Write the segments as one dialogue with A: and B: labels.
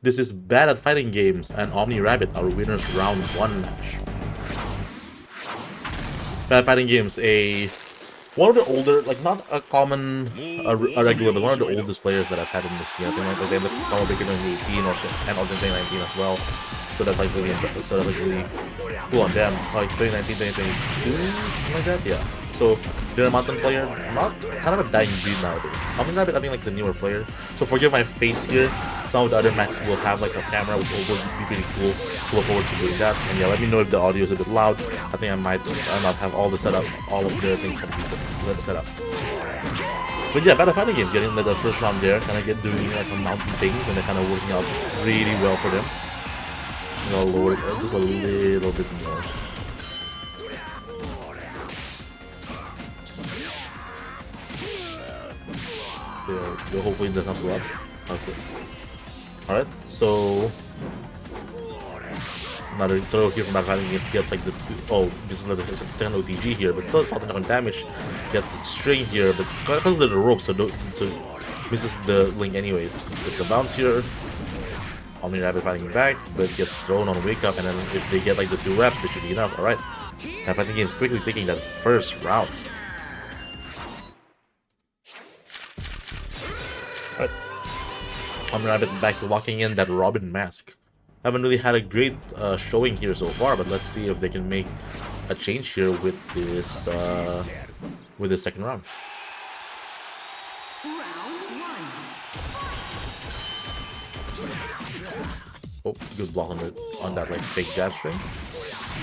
A: This is BadAtFightingGames and OmniRabbit, our winners round 1 match. BadAtFightingGames, one of the older, like not a common, a regular, but one of the oldest players that I've had in this game. I think like they ended up probably in 2018 and also 2019 as well. So that's like really, cool on them. Like 2019, 2022, something like that. Yeah. So they're a mountain player, not kind of a dying breed nowadays. OmniRabbit, I think like it's a newer player. So forgive my face here. Some of the other matches will have like some camera, which will be pretty cool. So look forward to doing that. And yeah, let me know if the audio is a bit loud. I think I might not have all the setup, all of the things set up. But yeah, BadAtFightingGames getting the first round there, kind of doing like some mountain things, and they're kind of working out really well for them. I'll lower it just a little bit more. There, hopefully it doesn't blow up. That's it. Alright, so another throw here from BadAtFightingGames gets like the this is the second OTG here, but still something on damage. Gets the string here, but because of the rope, so misses the link anyways. There's the bounce here. OmniRabbit fighting back, but gets thrown on wake up, and then if they get like the 2 reps, they should be enough. Alright. BadAtFightingGames quickly taking that first round. Alright. OmniRabbit back to locking in that Robin mask. Haven't really had a great showing here so far, but let's see if they can make a change here with this second round. Oh, good block on that like fake jab string.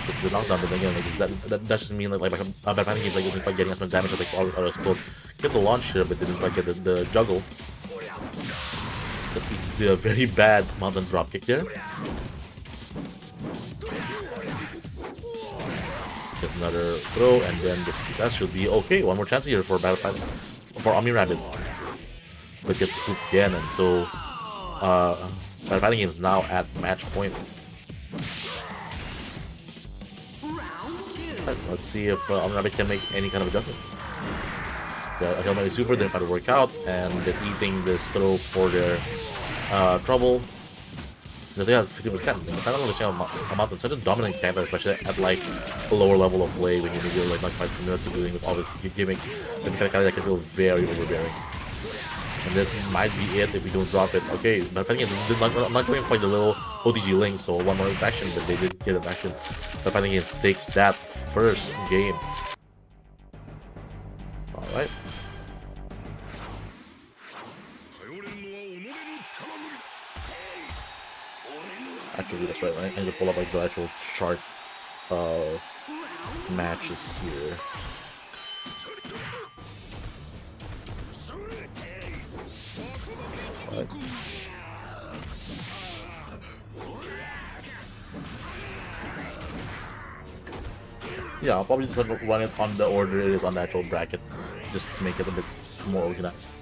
A: It's the knockdown, but again, like that just means like BadAtFightingGames like isn't quite getting as much damage as like all others could. Get the launch here, but didn't quite get the juggle. That leads to a very bad mountain drop kick there. Get another throw, and then the success should be okay. One more chance here for OmniRabbit, but gets scooped again, and so BadAtFightingGames now at match point. Right, let's see if OmniRabbit can make any kind of adjustments. The Hail Mary Super didn't quite work out, and they're eating this throw for their trouble. They have 50%. It's not understand amount of such a dominant character, especially at like a lower level of play when you're like not quite familiar to dealing with all these gimmicks. The kind of can feel very overbearing. And this might be it if we don't drop it. Okay, but I think I'm not going for like the little OTG link, so one more action, but they did get an action. BadAtFightingGames takes that first game. Alright. Actually, that's right. I need to pull up like the actual chart of matches here. Right. Yeah, I'll probably just run it on the order it is on the actual bracket, just to make it a bit more organized.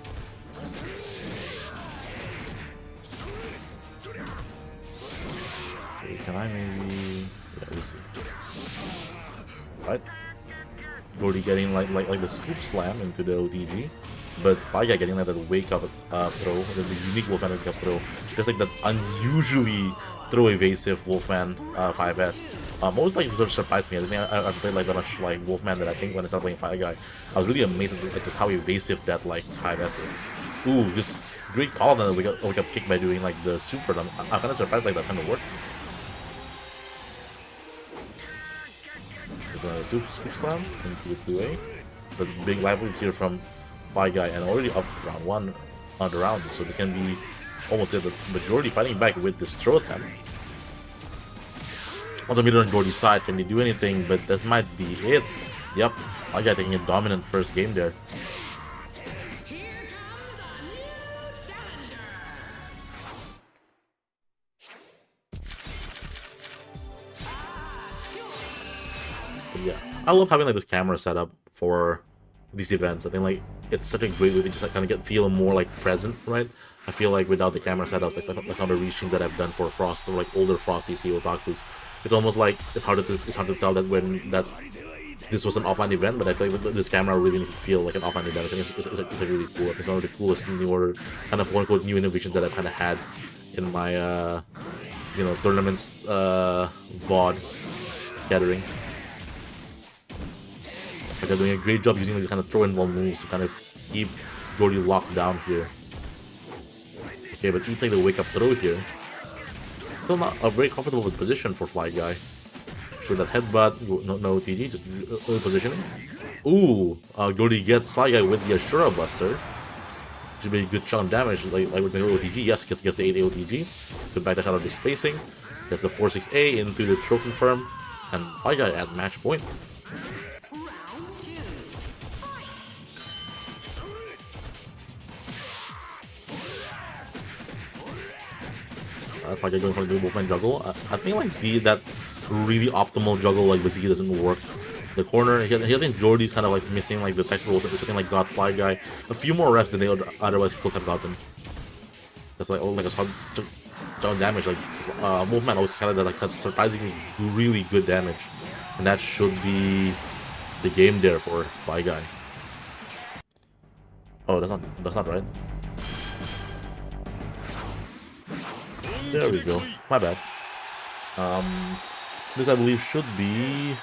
A: Okay, can I maybe? Yeah, we'll see. Right. Geordi getting like the scoop slam into the OTG. But flyguy getting like that wake up throw, the unique Wolfman wake up throw, just like that unusually throw evasive Wolfman 5S. Most like sort of surprised me. I think I played like that much like Wolfman that I think when I started playing flyguy, I was really amazed at just how evasive that like 5S is. Ooh, just great call on the wake up kick by doing like the super. I'm kind of surprised like that kind of worked. There's another scoop slam into the 2A. But big livelihood here from flyguy, and already up round 1 on the round, so this can be almost it. The Geordi fighting back with this throw attempt. On the middle on Geordi's side, can they do anything? But this might be it. Yep, flyguy taking a dominant first game there. But yeah, I love having like this camera setup for these events. I think like it's such a great way to just like kind of feel more like present, right? I feel like without the camera setups, like some of the restreams that I've done for Frost, or like older Frosty CO Otakus, it's almost like it's hard to tell that when that this was an offline event, but I feel like this camera really makes it feel like an offline event. I think it's really cool. It's one of the coolest newer kind of quote-unquote new innovations that I've kind of had in my you know, tournaments VOD gathering. Like they're doing a great job using these kind of throw-involved moves to kind of keep Geordi locked down here. Okay, but eats like the wake-up throw here. Still not a very comfortable position for flyguy. Sure, that headbutt, no OTG, just early positioning. Ooh, Geordi gets flyguy with the Ashura Buster. Should be a good chunk of damage, like with the OTG. Yes, gets the 8 OTG. To back the shot of the spacing. Gets the 4-6A into the throw confirm. And flyguy at match point. Flyguy going for the Wolfman juggle. I think like that really optimal juggle like basically doesn't work. The corner, he think Geordi's kind of like missing like the tech rolls, which I think like got flyguy a few more reps than they otherwise could have gotten. That's like a solid damage. Like Wolfman always kind of like has surprisingly really good damage, and that should be the game there for flyguy. Oh, that's not right. There we go. My bad. This I believe should be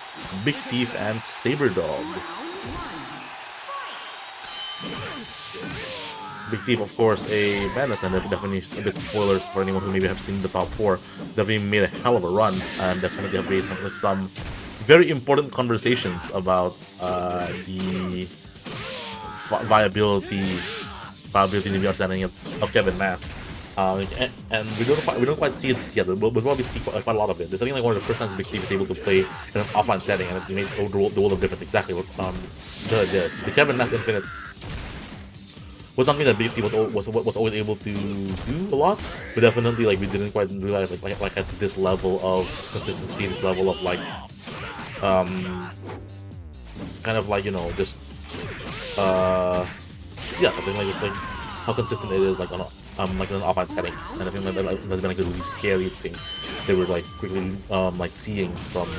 A: Big Thief and Sabredog. Big Thief, of course, a madness, and definitely a bit spoilers for anyone who maybe have seen the top 4. Definitely made a hell of a run, and definitely have raised some very important conversations about the viability and the understanding of Kevin Mask. And we don't quite see it yet, but we'll probably see quite a lot of it. This is like one of the first times Big Thief is able to play in an offline setting, and it made the world of difference. Exactly what Jade did. The Kevin Mask Infinite was something that Big Thief was always able to do a lot, but definitely like we didn't quite realize like at this level of consistency, this level of like kind of like, you know, just yeah, I think like just like how consistent it is like on like in an offline setting, and I think that's been like a really scary thing they were like quickly like seeing from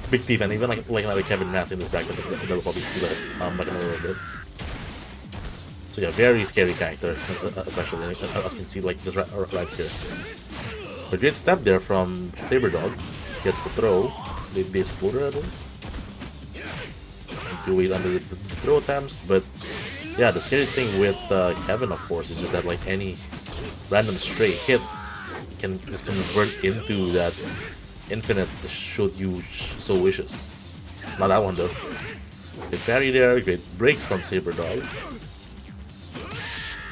A: Big Thief, and even like Kevin Mask in this bracket that we'll probably see that like in a little bit. So yeah, very scary character, especially as you can see like just right here. A great step there from Sabredog, gets the throw, the base floater at him. Do wait under the throw attempts, but yeah, the scary thing with Kevin, of course, is just that like any random stray hit can just convert into that infinite should you so wishes. Not that one though. Great parry there, great break from Sabredog.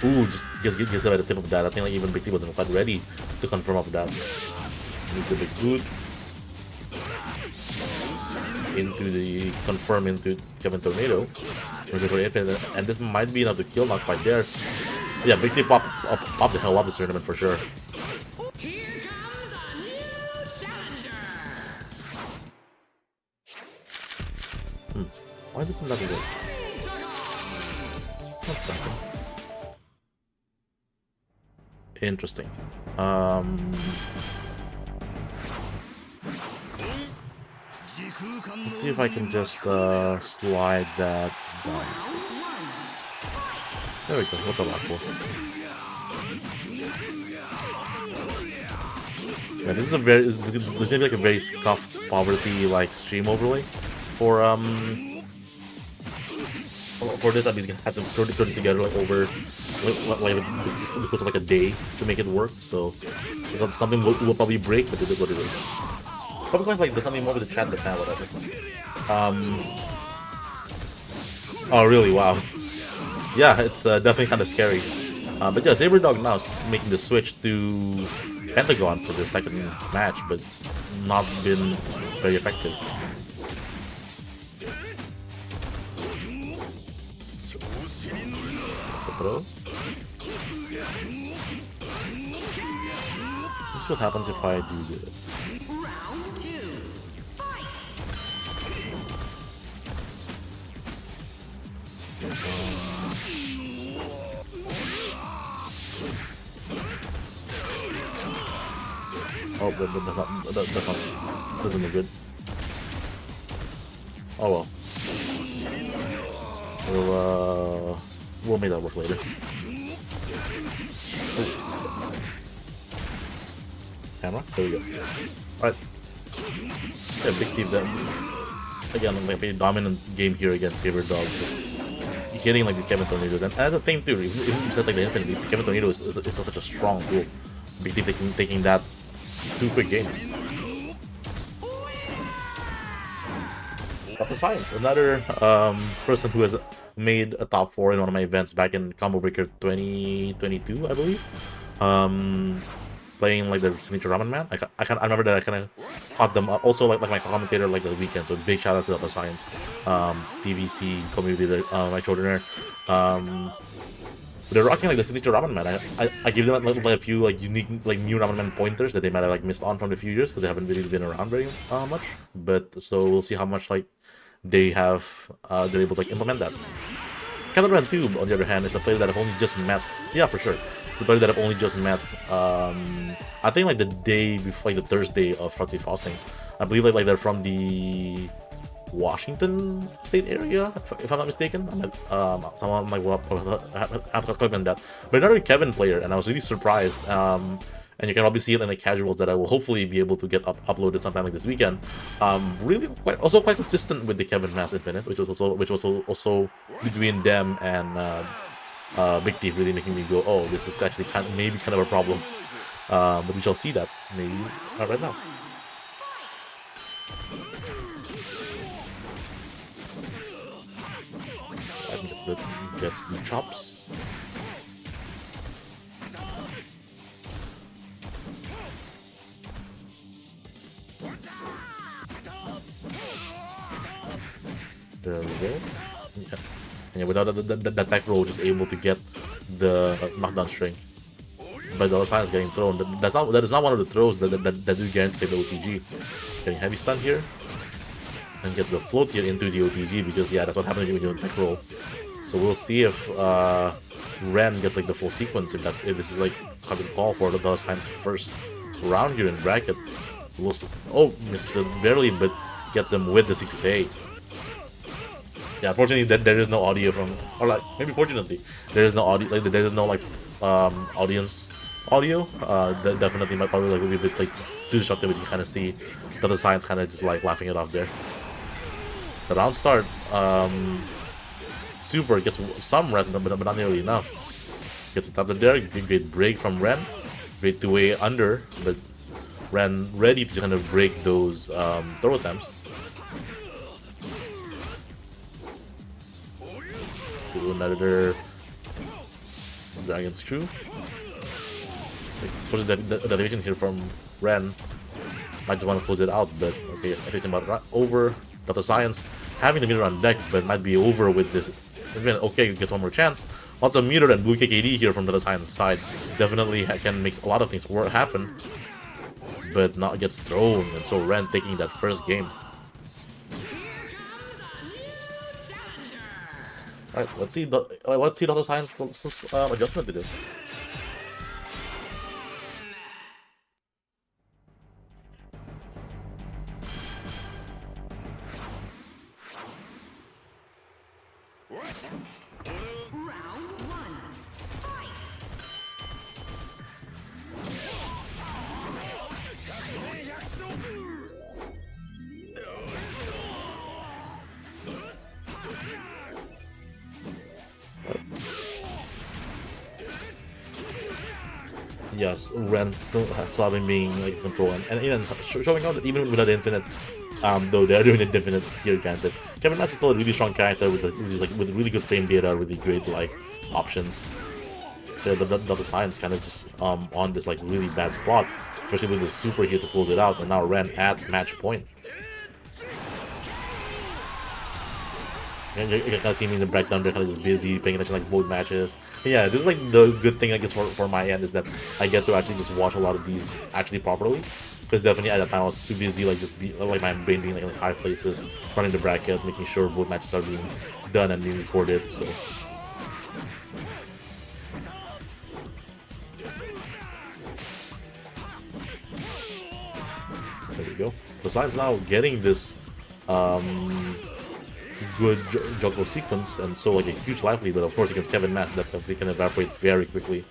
A: Ooh, just gets at the tip of that. I think like even Big T wasn't quite ready to confirm off that. Needs the big boot. Into the confirm into Kevin Tornado. And this might be enough to kill, not quite there. Yeah, Big T pop the hell off this tournament for sure. Why doesn't that work? That's something. Interesting. Let's see if I can just slide that down. There we go. What's a lot for? Yeah, this is a very. This is gonna be like a very scuffed poverty like stream overlay for this. I'm just gonna have to throw this together like over like a day to make it work. So that's something we'll probably break, but it is what it is. Probably like there's something more with the chat in the panel, whatever. Oh really? Wow. Yeah, it's definitely kind of scary. But yeah, Sabredog now is making the switch to Pentagon for the second match, but not been very effective. That's a throw. Let's see what happens if I do this. Oh, but that's not doesn't look good. Oh well. We'll make that work later. Oh. camera. There we go. Alright. Yeah, big team then. Again, like a dominant game here against sabredog. Just getting like these Kevin Tornadoes. And as a thing too, even if you said like the Infinity, Kevin Tornado is still such a strong tool. Big team taking that 2 quick games. Dr. Science, another person who has made a top 4 in one of my events back in Combo Breaker 2022, I believe. Playing like the signature Ramenman. I remember that I kind of caught them up. Also like my commentator like the weekend. So big shout out to Dr. Science, PVC community leader, my children there. They're rocking like the signature Ramenman. I give them like a few like unique like new Ramenman pointers that they might have like missed on from the few years because they haven't really been around very much. But so we'll see how much like they have they're able to like implement that. Cathode too, on the other hand, is a player that I've only just met. Yeah, for sure. It's a player that I've only just met. I think like the day before, like the Thursday of Frosty Faustings. I believe like they're from the Washington State area, if I'm not mistaken. Someone like will have to click on that. But another Kevin player, and I was really surprised. And you can probably see it in the casuals that I will hopefully be able to get uploaded sometime like this weekend. Really quite consistent with the Kevin Mass Infinite, which was also between them and Big Thief really making me go, oh, this is actually maybe kind of a problem. But we shall see that maybe right now. Gets the chops. There we go. Yeah. And without the attack roll, just able to get the knockdown string. But the other side is getting thrown. That is not one of the throws that do guarantee the OTG. Getting heavy stun here. And gets the float here into the OTG because yeah, that's what happens when you do attack roll. So we'll see if Wren gets like the full sequence. If this is like how to call for the Science first round here in bracket. Oh, misses it barely, but gets him with the 668. Yeah, unfortunately, there is no audio from, or like maybe fortunately, there is no audio. Like there is no like audience audio. That definitely might probably like be a bit like too destructive. But you kind of see that the Science kind of just like laughing it off there. The round start. Super gets some rest, but not nearly enough. Gets it up there. Great break from Wren. Great two-way under, but Wren ready to kind of break those throw attempts. Do another Dragon Screw. For the division here from Wren, might just want to close it out, but okay, I think it's about over. Dr. Science having the meter on deck, but might be over with this. Even okay, gets one more chance. Lots of meter and blue KKD here from Dr. Science side. Definitely can make a lot of things happen, but not gets thrown, and so Wren taking that first game. All right, let's see Dr. Science's adjustment to this. Yes, Wren still having being like control and even showing out that even without the infinite, though they're doing the infinite here, granted, Kevin Mass is still a really strong character with really good frame data, really great like options. So the Science kind of just on this like really bad spot, especially with the super here to close it out, and now Wren at match point. And you can kind of see me in the background, they're kind of just busy, paying attention like both matches. But yeah, this is like the good thing I guess for my end is that I get to actually just watch a lot of these actually properly. Because definitely at that time I was too busy, like just like my brain being like in 5 places, running the bracket, making sure both matches are being done and being recorded. So there we go. Besides now getting this good juggle sequence, and so like a huge life lead, but of course against Kevin Mass that they can evaporate very quickly.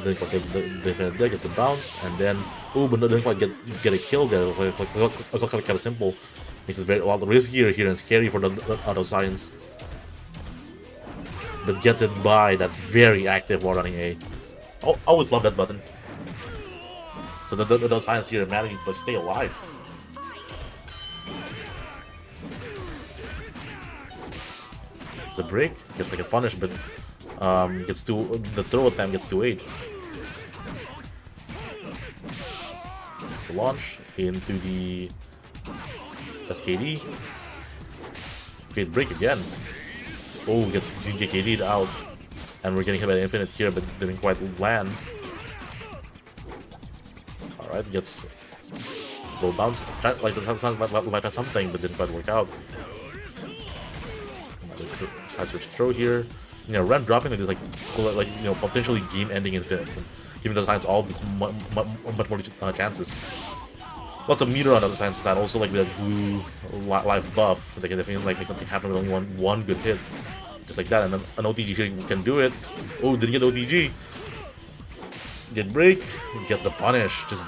A: Didn't quite get the defense there, gets a bounce, and then but didn't quite get a kill there. Like kind of simple. Makes it a lot riskier here and scary for the auto science. But gets it by that very active wall running A. Oh, I always love that button. So the science here managing to stay alive. It's a break, gets like a punish, but gets to the throw attempt gets to 8. So launch into the SKD. Great break again. Oh, gets KD'd out, and we're getting hit by the infinite here, but didn't quite land. All right, gets low bounce. Like that sounds like something, but didn't quite work out. Side switch throw here. You know, Wren dropping like you know, potentially game-ending infinite, and giving the Science all this much more chances. Lots of meter on the other science side, also like with that blue life buff, they can definitely like make something happen with only one good hit, just like that. And then an OTG here can do it. Oh, didn't get OTG. Get break, gets the punish, just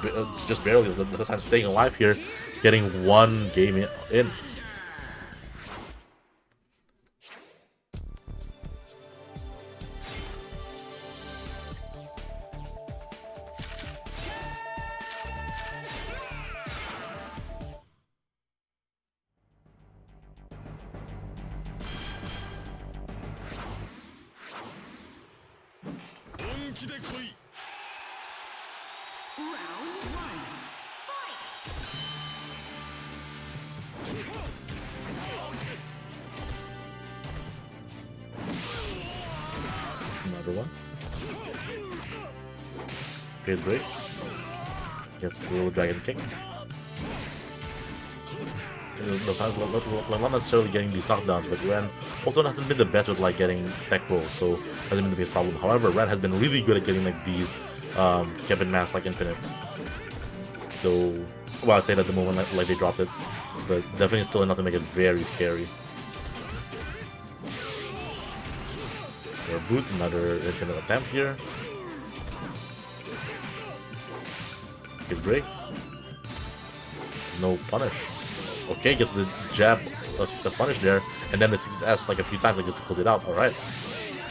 A: barely. The science staying alive here, getting one game in. Another one. Great break. Gets the little dragon kick. The Science not necessarily getting these knockdowns, but Wren also hasn't been the best with like getting tech rolls, so hasn't been the biggest problem. However, Wren has been really good at getting like these Kevin Mass like infinites. Though, well, I say that at the moment like they dropped it, but definitely still enough to make it very scary. Boot, another infinite attempt here. Good break. No punish. Okay, gets the jab, success punish there, and then the success like a few times like just to close it out. All right,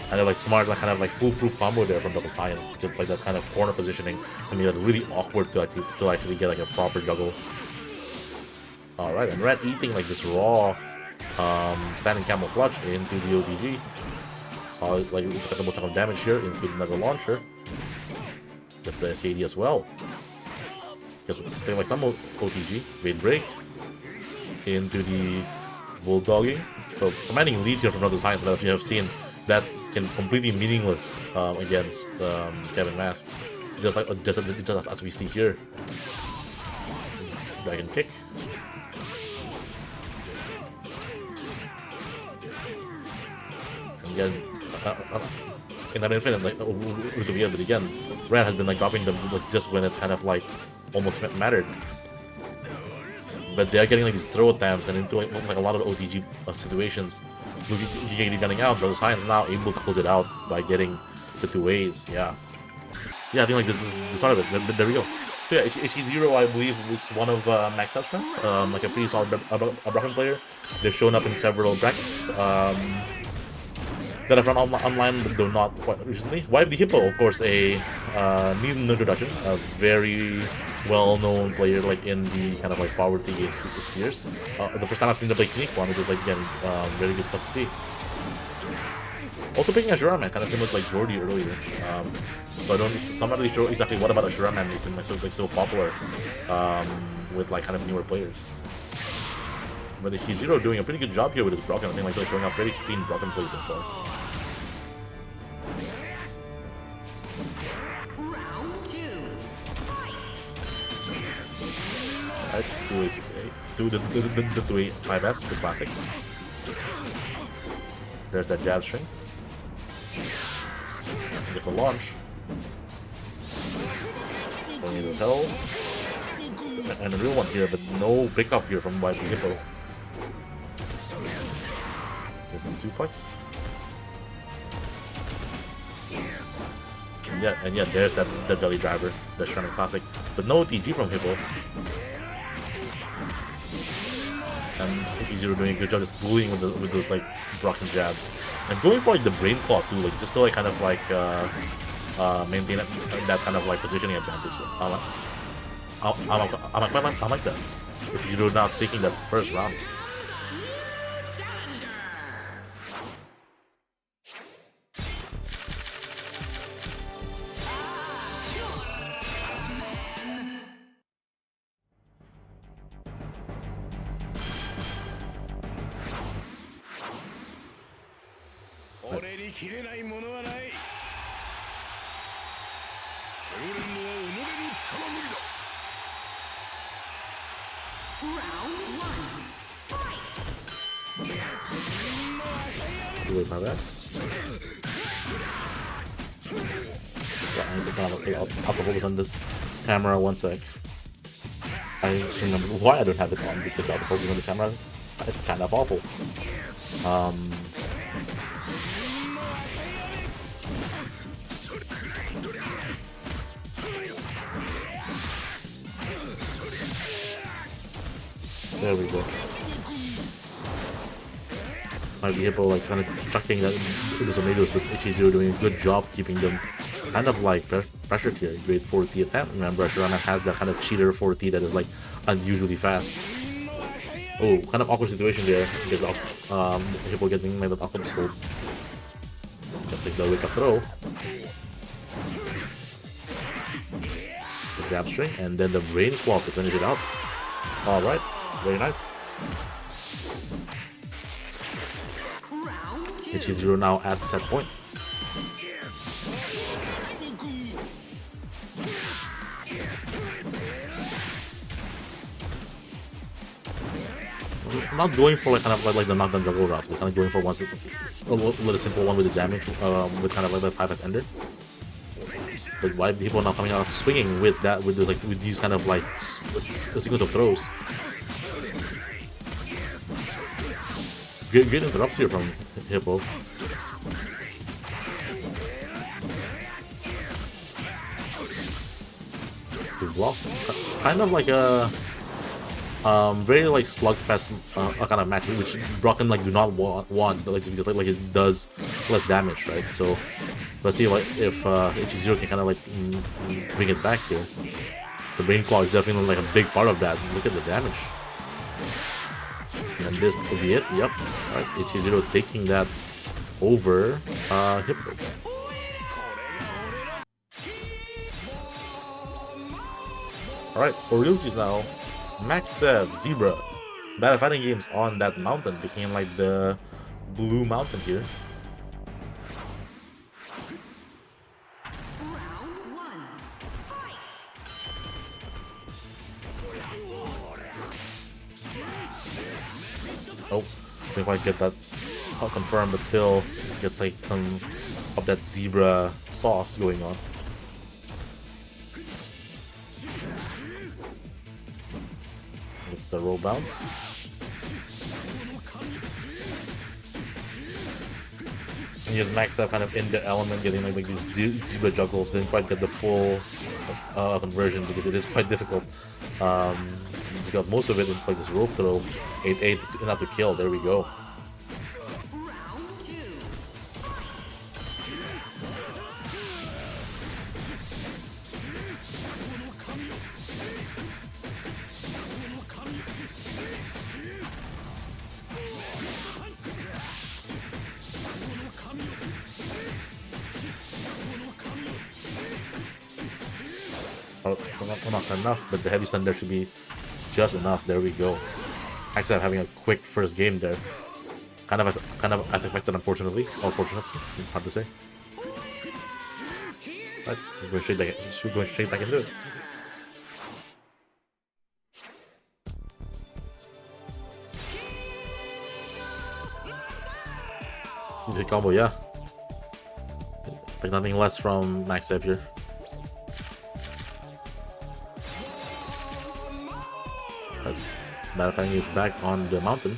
A: and they're like smart, like kind of like foolproof combo there from Double Science, because like that kind of corner positioning can be like really awkward to actually get like a proper juggle. All right, and Wren eating like this raw standing camel clutch into the OTG. Solid, like a double chunk of damage here into another launcher. Gets the SAD as well. Gets staying like some OTG. Great break into the bulldogging. So commanding lead here from Double Science, but as we have seen, that can completely meaningless against Kevin Mask. Just as we see here. Dragon kick. And again, in that infinite, like with the but again, Wren has been like dropping them like just when it kind of like almost mattered. But they're getting like these throw attempts and into like a lot of OTG situations. You're gunning out, but Science now able to close it out by getting the 2 ways. Yeah, I think like this is the start of it. But there we go. So yeah, HKZERO, I believe, was one of Maxx.Sev's friends, like a pretty solid Brocken player. They've shown up in several brackets. That I've run online, though not quite recently. YFDHippo, of course, a needs no introduction, a very well-known player like in the kind of like power T games spheres. The first time I've seen them play Kinnikuman, which is like again very good stuff to see. Also picking Ashuraman, kind of similar to like Geordi earlier. So I'm not really sure exactly what about Ashuraman makes him like so popular with like kind of newer players. But HKZERO doing a pretty good job here with his Brocken. I think like showing off very clean Brocken plays so far. Alright, 2A6A. The 2A5S, the classic. There's that jab string. Gets a launch. Going into hell. And a real one here, but no pickup here from YFDHippo. There's the suplex. And yeah, there's that belly driver, the Shrine Classic, but no TG from Hippo. And HKZERO doing a good job just bullying with those like Brocken jabs, and going for like the brain claw too, like just to like kind of like maintain that kind of like positioning advantage. I like that. HKZERO now taking that first round. With my best. I'm gonna have to focus on this camera 1 sec. I just remember why I don't have it on, because the autofocus on this camera is kind of awful. There we go. Hippo like kind of chucking that into the tornadoes, but HKZERO doing a good job keeping them kind of like pressured here. Great 4T attempt. Remember, Ashuraman has that kind of cheater 4T that is like unusually fast. Oh, kind of awkward situation there because Hippo getting like that awkward scope. Just like the wake up throw. The grab string and then the brain claw to finish it out. Alright, very nice. HKZERO now at set point. I'm not going for like kind of like the knockdown juggle route. We're kind of going for a little simple one with the damage, with kind of like the 5S ender. But why people now coming out swinging with that, with these kind of like a sequence of throws? Great interrupts here from Hippo. We've lost kind of like a very like slugfest kind of match, which Brocken like do not want like, because like it does less damage, right? So let's see if HKZERO can kind of like bring it back here. The brain claw is definitely like a big part of that. Look at the damage. And this will be it. Yep. Alright, HKZERO taking that over Hippo. Alright, for realsies now, Maxx.Sev, Zebra, BadAtFightingGames on that mountain, picking like the blue mountain here. Oh, didn't quite get that confirmed, but still gets like some of that zebra sauce going on. It's the roll bounce. And here's Maxx.Sev kind of in the element, getting like these zebra juggles. Didn't quite get the full conversion because it is quite difficult. We got most of it into like this rope throw. 8-8 enough to kill. There we go. Not enough, but the heavy stun there should be just enough. There we go. Maxx.Sev having a quick first game there, kind of as expected, unfortunately, or fortunately, hard to say. But we're going straight back into it. The combo, yeah. Expect nothing less from Maxx.Sev here. BadAtFighting is back on the mountain.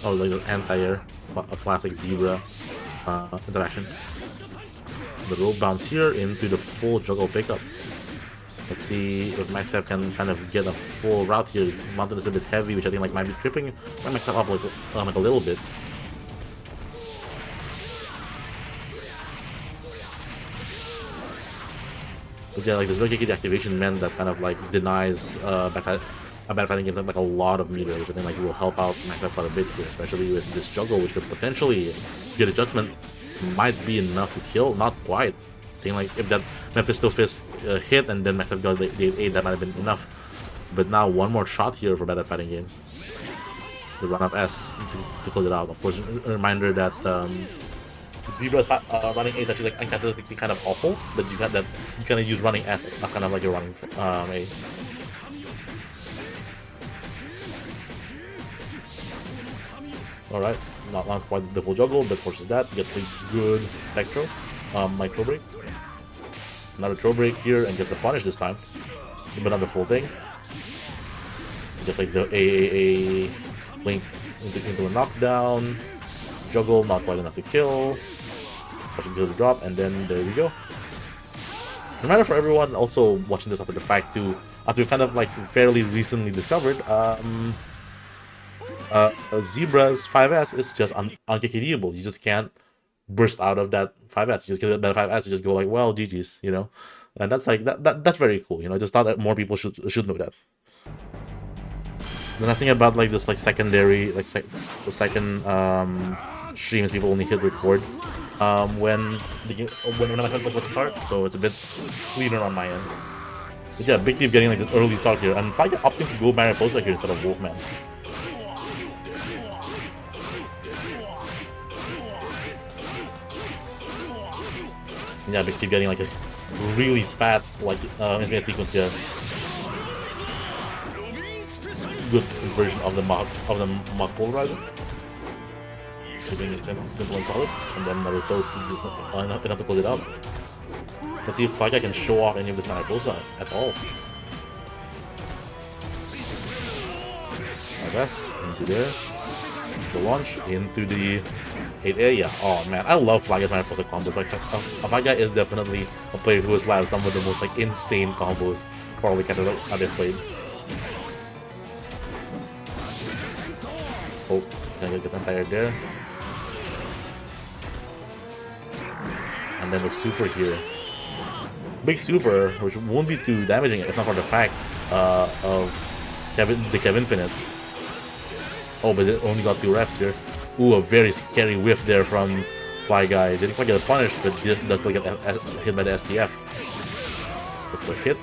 A: Oh, like the anti-air, a classic zebra interaction. The rope bounce here into the full juggle pickup. Let's see if Maxx.Sev can kind of get a full route here. His mountain is a bit heavy, which I think like might be tripping Maxx.Sev up like a little bit. But yeah, like this very kicky activation meant that kind of like denies BadAtFightingGames like a lot of meter, which I think like will help out Maxx.Sev quite a bit here, especially with this juggle, which could potentially get adjustment. Might be enough to kill, not quite. I think like if that Mephisto Fist hit and then Maxx.Sev got the 8, that might have been enough. But now one more shot here for BadAtFightingGames. The run up S to close it out. Of course, a reminder that Zebra's running A is actually like uncharacteristically kind of awful, but you kind of use running S as kind of like your running A. Alright, not quite the full juggle, but forces that, gets the good tech throw, micro break. Another throw break here and gets the punish this time, but not the full thing. Just like the AAA link into a knockdown, juggle, not quite enough to kill, pushing to the drop, and then there we go. Reminder for everyone also watching this after the fact too, as we've kind of like fairly recently discovered, Zebra's 5S is just unkickable. You just can't burst out of that 5S. You just get that 5S, you just go like, well, GG's, you know? And that's like, that's very cool, you know? I just thought that more people should know that. The nice thing about like this like secondary, like second streams, people only hit record when my clip starts, so it's a bit cleaner on my end. But yeah, Big Thief getting like this early start here, and flyguy opting to go Mariposa here instead of Wolfman. Yeah, Big Thief getting like a really fat like infinite sequence here. Good version of the mock polarizer. Keeping it simple and solid, and then another throw to just enough to close it out. Let's see if flyguy can show off any of this Mariposa at all. I guess into there. It's the launch into the 8A. Yeah. Oh man, I love flyguy's Mariposa combos. Like flyguy is definitely a player who has had some of the most like insane combos probably Cathode they've played. Oh, he's gonna get tired there. And then the super here. Big super, which won't be too damaging if not for the fact of the Kevin Infinite. Oh, but it only got 2 reps here. Ooh, a very scary whiff there from flyguy. Didn't quite get punished, but this does still get hit by the STF. That's the hit.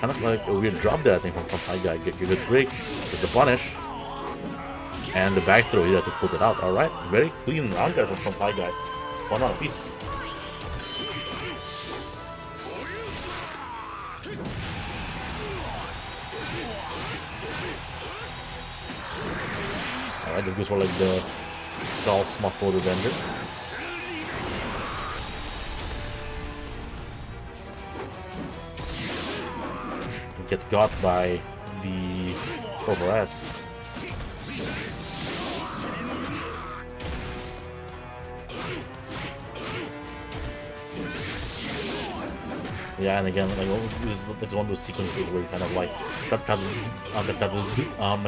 A: Kind of like a weird drop there, I think, from flyguy. Get a good break. There's the punish. And the back throw here to put it out. Alright, very clean round there from flyguy. 1 round apiece. Alright, this goes for like the Doll's Muscle Revenger. It gets got by the Cobra S. Yeah, and again, like this is one of those sequences where you kind of like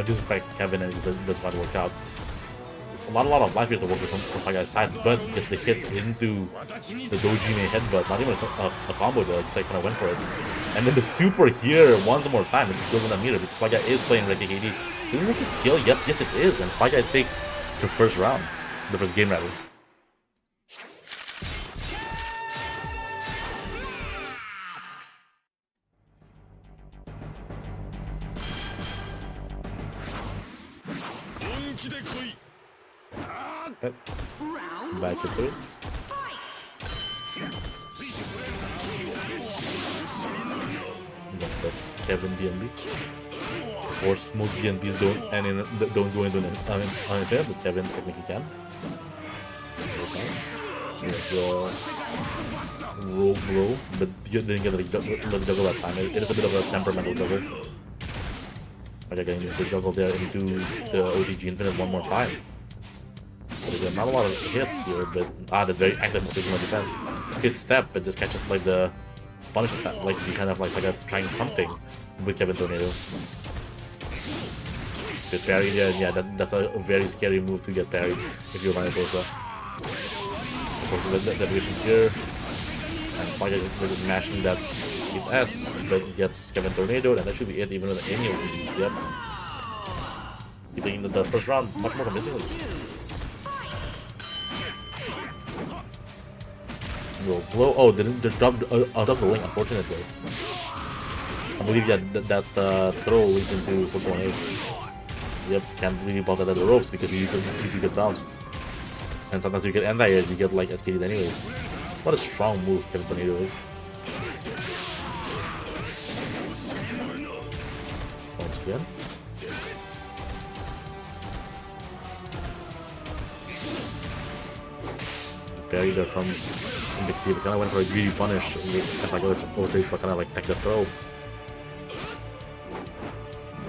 A: disrespect Kevin and it just doesn't quite work out. A lot of life here to work with from flyguy's side, but gets the hit into the Dojime headbutt. Not even a combo though, just like kind of went for it. And then the super here once more time, it goes on a meter because flyguy is playing Red KD. Doesn't make it kill? Yes, it is, and flyguy takes the first round, the first game rather. Okay. Back into it. Got the Kevin DNB. Of course, most DNBs don't go into uninfinite, but Kevin's technically can. Here's the roll blow, but you didn't get the juggle that time. It is a bit of a temperamental juggle. Like getting the juggle there into the OTG Infinite one more time. So there's not a lot of hits here, but the very active positional defense. Hit step, but just catches like the punish attack, like you kind of like trying something with Kevin Tornado. Good parry there, yeah, that's a very scary move to get parried if you're Mariposa. Of course, that vision here, and Flyguy just mashing that his S, but gets Kevin Tornado, and that should be it, even with any OTG. Yep. He taking the first round much more convincingly. Blow. Oh, they dropped out of the link, unfortunately. I believe that throw leads into 4.8. Yep, can't really bounce out of the ropes because you get bounced. And sometimes you get anti-air, you get like SK'd anyways. What a strong move Kevin Tornado is. Once again. Parry there from Big T, kind of went for a greedy punish with like overtake to kind of like tech the throw.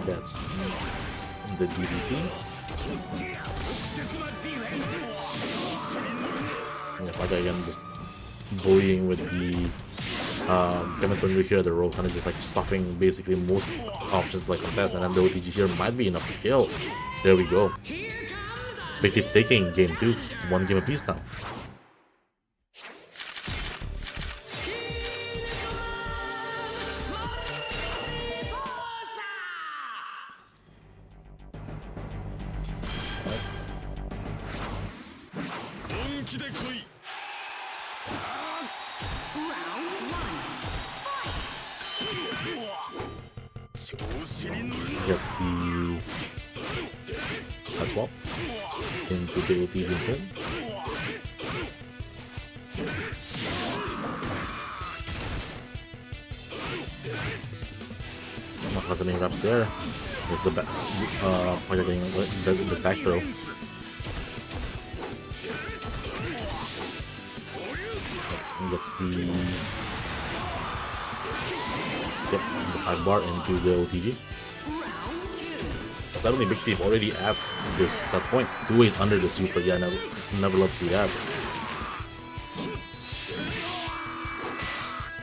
A: That's the DDT. Yeah, Flyguy again just bullying with the Kevin Tornado here, the rope kind of just like stuffing basically most options like contest, and then the OTG here might be enough to kill. There we go. Big T taking game 2, 1 game apiece now. Gets the side swap into the OTG instead. Not happening wraps there. There's the back getting this back throw. And gets the 5 bar into the OTG. Suddenly Big T already at this set point. 2-8 under the super. Yeah, never love to see that.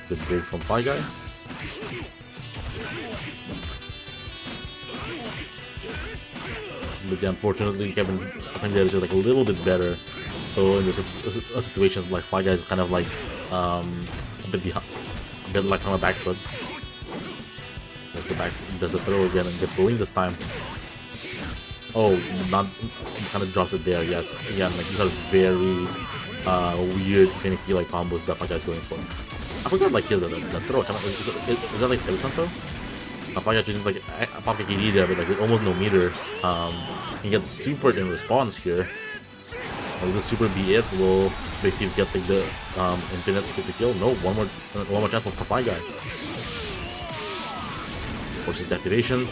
A: Good break from Flyguy. But yeah, unfortunately, Kevin, I think there is just like a little bit better. So in this a situations like Flyguy is kind of like a bit behind, a bit like on a back foot. There's the throw again and get throwing this time. Oh, not kind of drops it there. Yes, yeah, like these are very weird finicky like combos that Flyguy is going for. I forgot like here the throw. Is that like 7% throw? Flyguy choosing like pop KD there, but like with almost no meter. He gets supered in response here. Will the super be it? Will Big T get like the infinite to kill? No, one more chance for Flyguy. Forces the activation,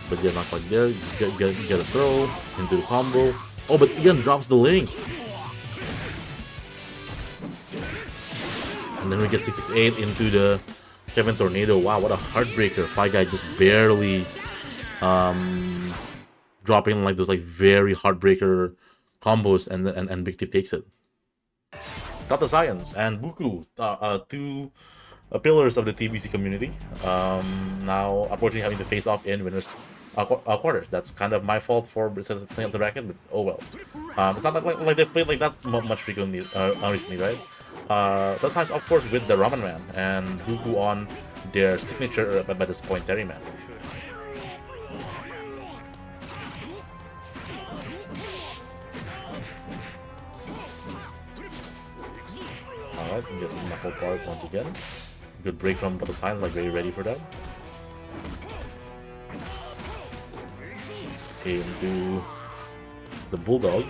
A: but yeah, not quite there. Get a throw into the combo. Oh, but again drops the link. And then we get 668 into the Kevin Tornado. Wow, what a heartbreaker. Flyguy just barely dropping like those like very heartbreaker combos, and Big T takes it. Got the science and Bookoo, two pillars of the TVC community. Now, unfortunately, having to face off in winners quarters. That's kind of my fault for setting up the bracket, but oh well. It's not like they played like that much frequently recently, right? The science, of course, with the Ramenman and Bookoo on their signature by this point, Terryman. Alright, just knuckle part once again. Good break from both sides, like very ready for that. Okay, into the Bulldog.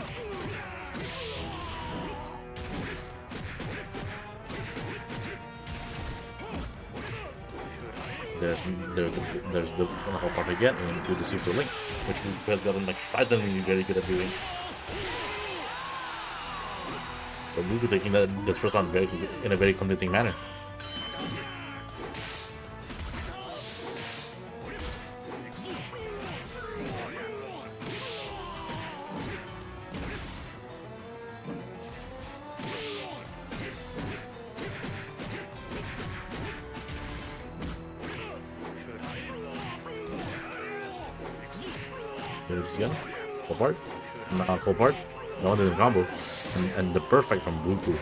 A: There's the knuckle part again into the Super Link, which has gotten like frighteningly very good at doing. So Bookoo taking this first round in a very convincing manner. Here it is again. Cold part. Cold part. No one in the combo. And the perfect from Bookoo.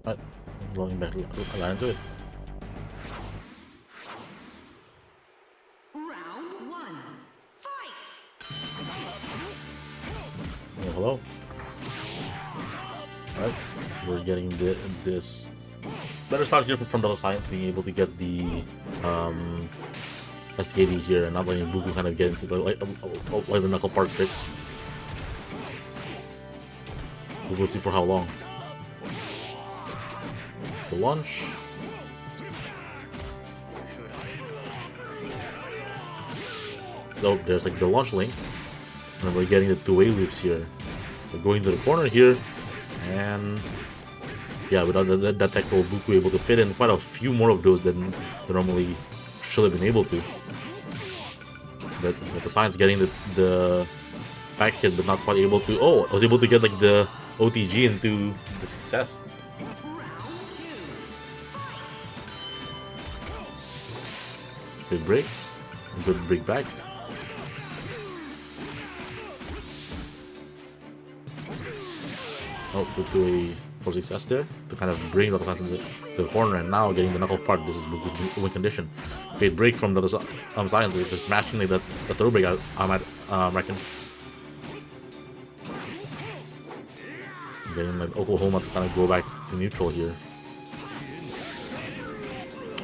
A: Alright, going back a line to it.
B: Round 1. Fight!
A: Oh, hello. Alright, we're getting this better start here from Dota Science, being able to get the SKD here and not letting Bookoo kind of get into the knuckle part tricks. We'll see for how long. It's the launch. Oh, there's like the launch link. And we're getting the two-way loops here. We're going to the corner here. And yeah, without that tech roll, Bookoo able to fit in quite a few more of those than they normally should have been able to. But with the Science getting the back hit, but not quite able to. Oh, I was able to get like the OTG into the success. Good break. Good break back. Oh, to a for success there to kind of bring the class into the corner, and now getting the knuckle part. This is Bookoo's win condition. Great break from the Science, just mashing like the throw break. I might reckon. Getting like Oklahoma to kind of go back to neutral here.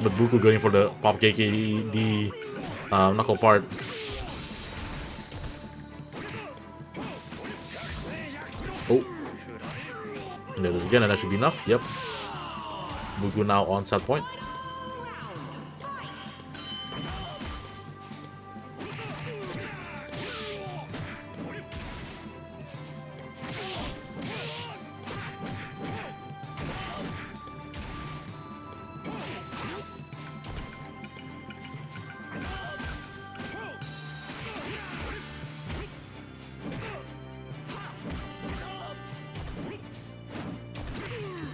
A: But Bookoo going for the pop KKD knuckle part. Oh. And there it is again, and that should be enough. Yep. Bookoo now on set point.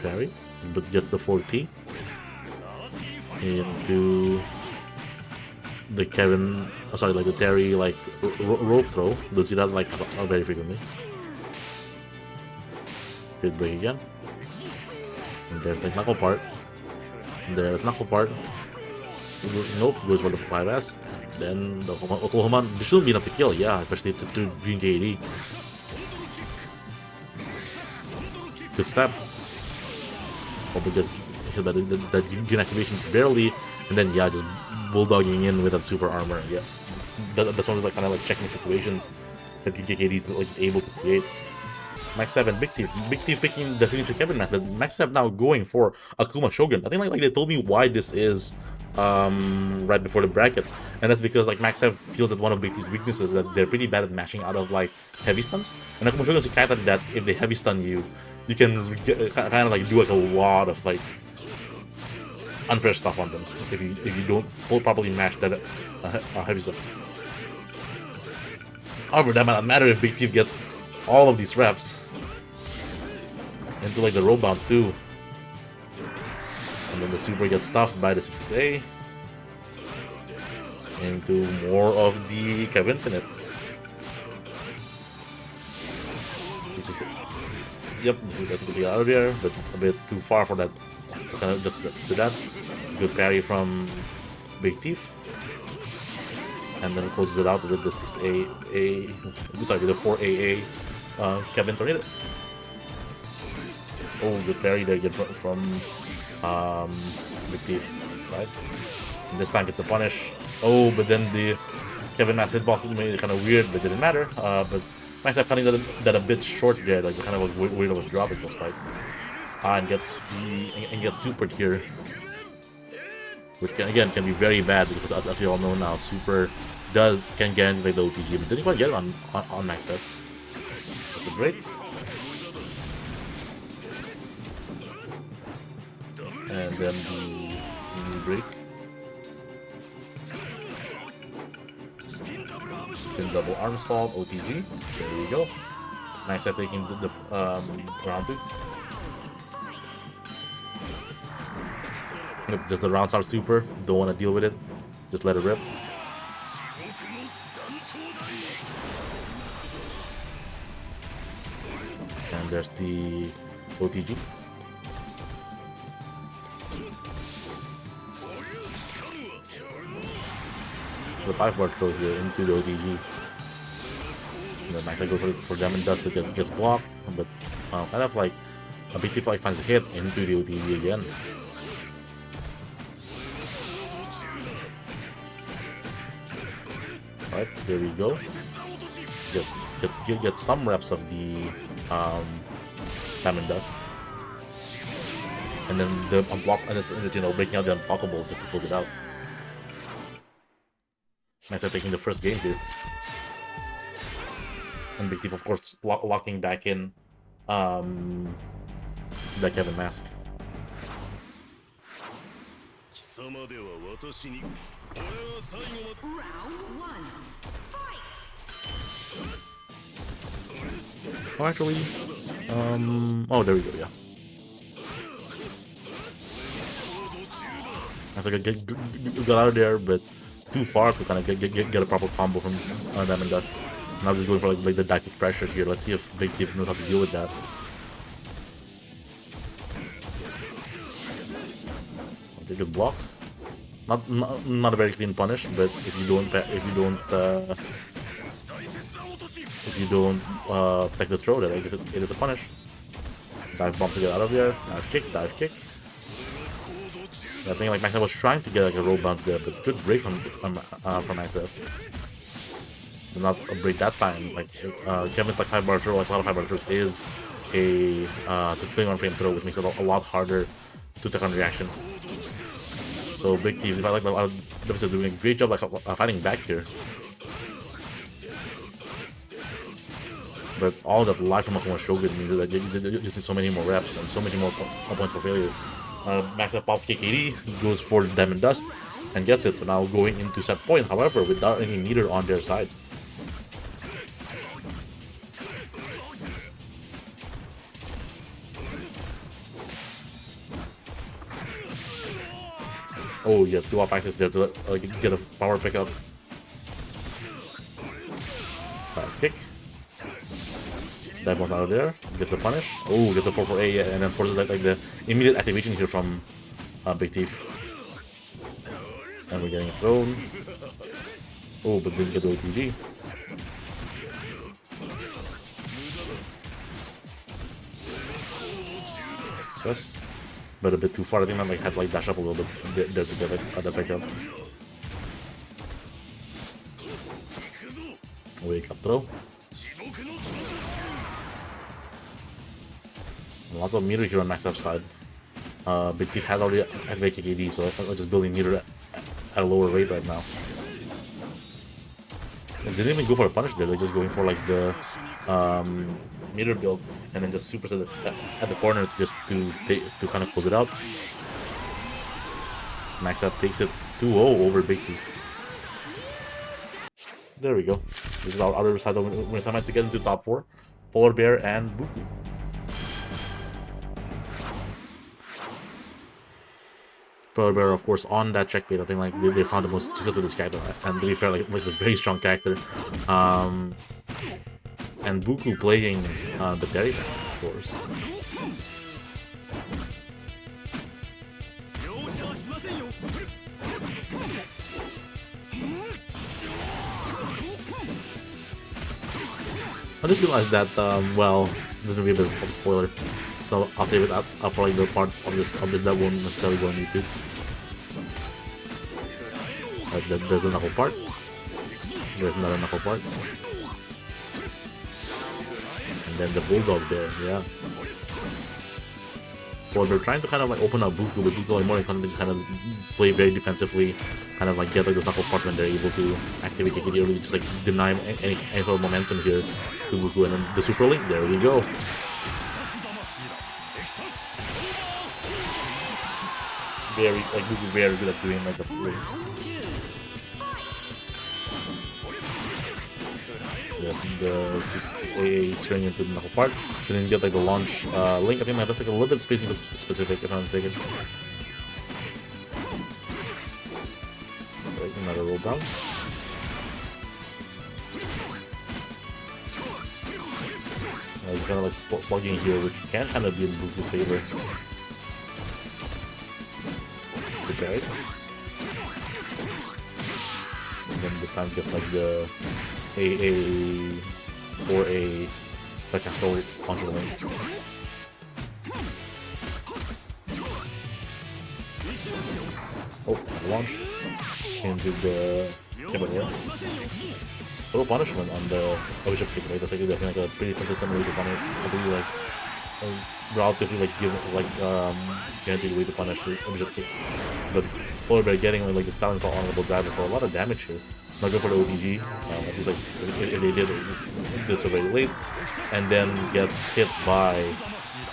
A: Parry, but gets the 4T into the Kevin, sorry, like the Terry, like rope throw. Don't see that like very frequently. Good break again. And there's the knuckle part. There's knuckle part. Nope, goes for the 5S. And then the Oklahoma. This shouldn't be enough to kill, yeah, especially to green KD. Good step. Probably gets hit by that green activation barely, and then yeah, just bulldogging in with that super armor. Yeah, that's one of the kind of like checking situations that KD is like just able to create. Maxx.Sev and Big Thief picking the signature Kevin match, but Maxx.Sev now going for Akuma Shogun. I think like they told me why this is right before the bracket, and that's because like Maxx.Sev feels that one of Big Thief's weaknesses is that they're pretty bad at mashing out of like heavy stuns, and Akuma Shogun is a character that if they heavy stun you, you can kind of like do like a lot of like unfair stuff on them if you don't properly mash that heavy stuff. However, that might not matter if Big Thief gets all of these reps into like the rope bounce too, and then the super gets stuffed by the 6A into more of the Kev Infinite. 6A. Yep, this is actually get out of there, but a bit too far for that. To kind of just do that. Good parry from Big Thief, and then closes it out with the 6A, sorry, with the 4AA Kevin Tornado. Oh, good parry there again from Big Thief, right? And this time gets the punish. Oh, but then the Kevin Mass hitbox made it kind of weird, but didn't matter. But Maxx.Sev cutting that a bit short there, like kind of like weird of a drop it looks like. And gets supered here, which again can be very bad because as we all know now, super can guarantee like the OTG, but didn't quite get it on Maxx.Sev. That's a break. And then the break. Spin double arm assault, OTG. There we go. Maxx.Sev taking the round 2. Yep, just the rounds are super. Don't want to deal with it. Just let it rip. And there's the OTG. The 5-bar throw here into the OTG. The Maxx.Sev goes for Diamond Dust, but it gets blocked. But kind of like a big like finds a hit into the OTG again. Alright, there we go. Get some reps of the Diamond Dust. And then the unblock, and it's breaking out the unblockable just to close it out. Maxx.Sev taking the first game here. And Big Thief, of course, locking back in the Kevin mask.
B: Round 1. Fight.
A: Oh, actually, oh, there we go, yeah. That's like got out of there, but too far to kind of get a proper combo from Diamond Dust. Now just going for like the dive pressure here. Let's see if Big Thief knows how to deal with that. Okay, good block. Not a very clean punish, but if you don't take the throw, then I guess it is a punish. Dive bomb to get out of there. Dive kick. I think like Maxx.Sev was trying to get like a roll bounce there, but good break from Maxx.Sev. But not a break that time. Like Kevin's like 5-bar throw, like a lot of 5-bar throws is a 21 frame throw, which makes it a lot harder to take on reaction. So Big Thief, I like Deficit doing a great job like fighting back here. But all that life from Akuma Shogun means that you see so many more reps and so many more points for failure. Maxx.Sev pops KKD, he goes for Diamond Dust and gets it. So now going into set point, however, without any meter on their side. Oh yeah, 2 off axis there to get a power pickup. Kick. Dive bombs out of there. Gets the punish. Oh, gets the 4-4-A, yeah, and then forces like the immediate activation here from Big Thief. And we're getting it thrown. Oh, but didn't get the OTG. Success. But a bit too far. I think I had to like dash up a little bit there to get the pickup. Wake up throw. Lots of meter here on Maxx.Sev's side. Big Thief has already activated KKD, so I'm just building meter at a lower rate right now. They didn't even go for a punish there, they're just going for like the meter build and then just super set at the corner to kind of close it out. Maxx.Sev takes it 2-0 over Big Thief. There we go. This is our other side when it's time to get into top 4. PolarBair and Bookoo. PolarBair, of course, on that checkmate. I think like they found the most success with this character, and to be fair, like it's a very strong character. And Bookoo playing the Terryman, of course. I just realized that well, this will be a bit of a spoiler, so I'll save it up for like the part of this that won't necessarily go on YouTube. There's the knuckle part. There's another knuckle part. And then the bulldog there, yeah. Well, they're trying to kind of like open up Bookoo, but Bookoo like more than just kind of play very defensively kind of like get like those knuckle parts when they're able to activate KKD or just like deny any sort of momentum here to Bookoo. And then the super link, there we go. Very like Bookoo very good at doing like the link. The 666 AA turning into the knuckle part. And then get like the launch link. I think that's like a little bit spacing specific if I'm not mistaken. Right, another roll down. He's kind of like slugging here, which can kind of be in Bookoo's favor. Good carry. And then this time gets like the AA or a Cathode onto the link. Oh, launch into the Checkmate. Little punishment on the Bishop kick, right? That's like definitely like a pretty consistent way to punish. I think like relatively like give like guaranteed way to punish the Bishop kick. But PolarBair getting like this talent slot honorable driver for a lot of damage here. Not good for the OTG. He's like if they did so very late, and then gets hit by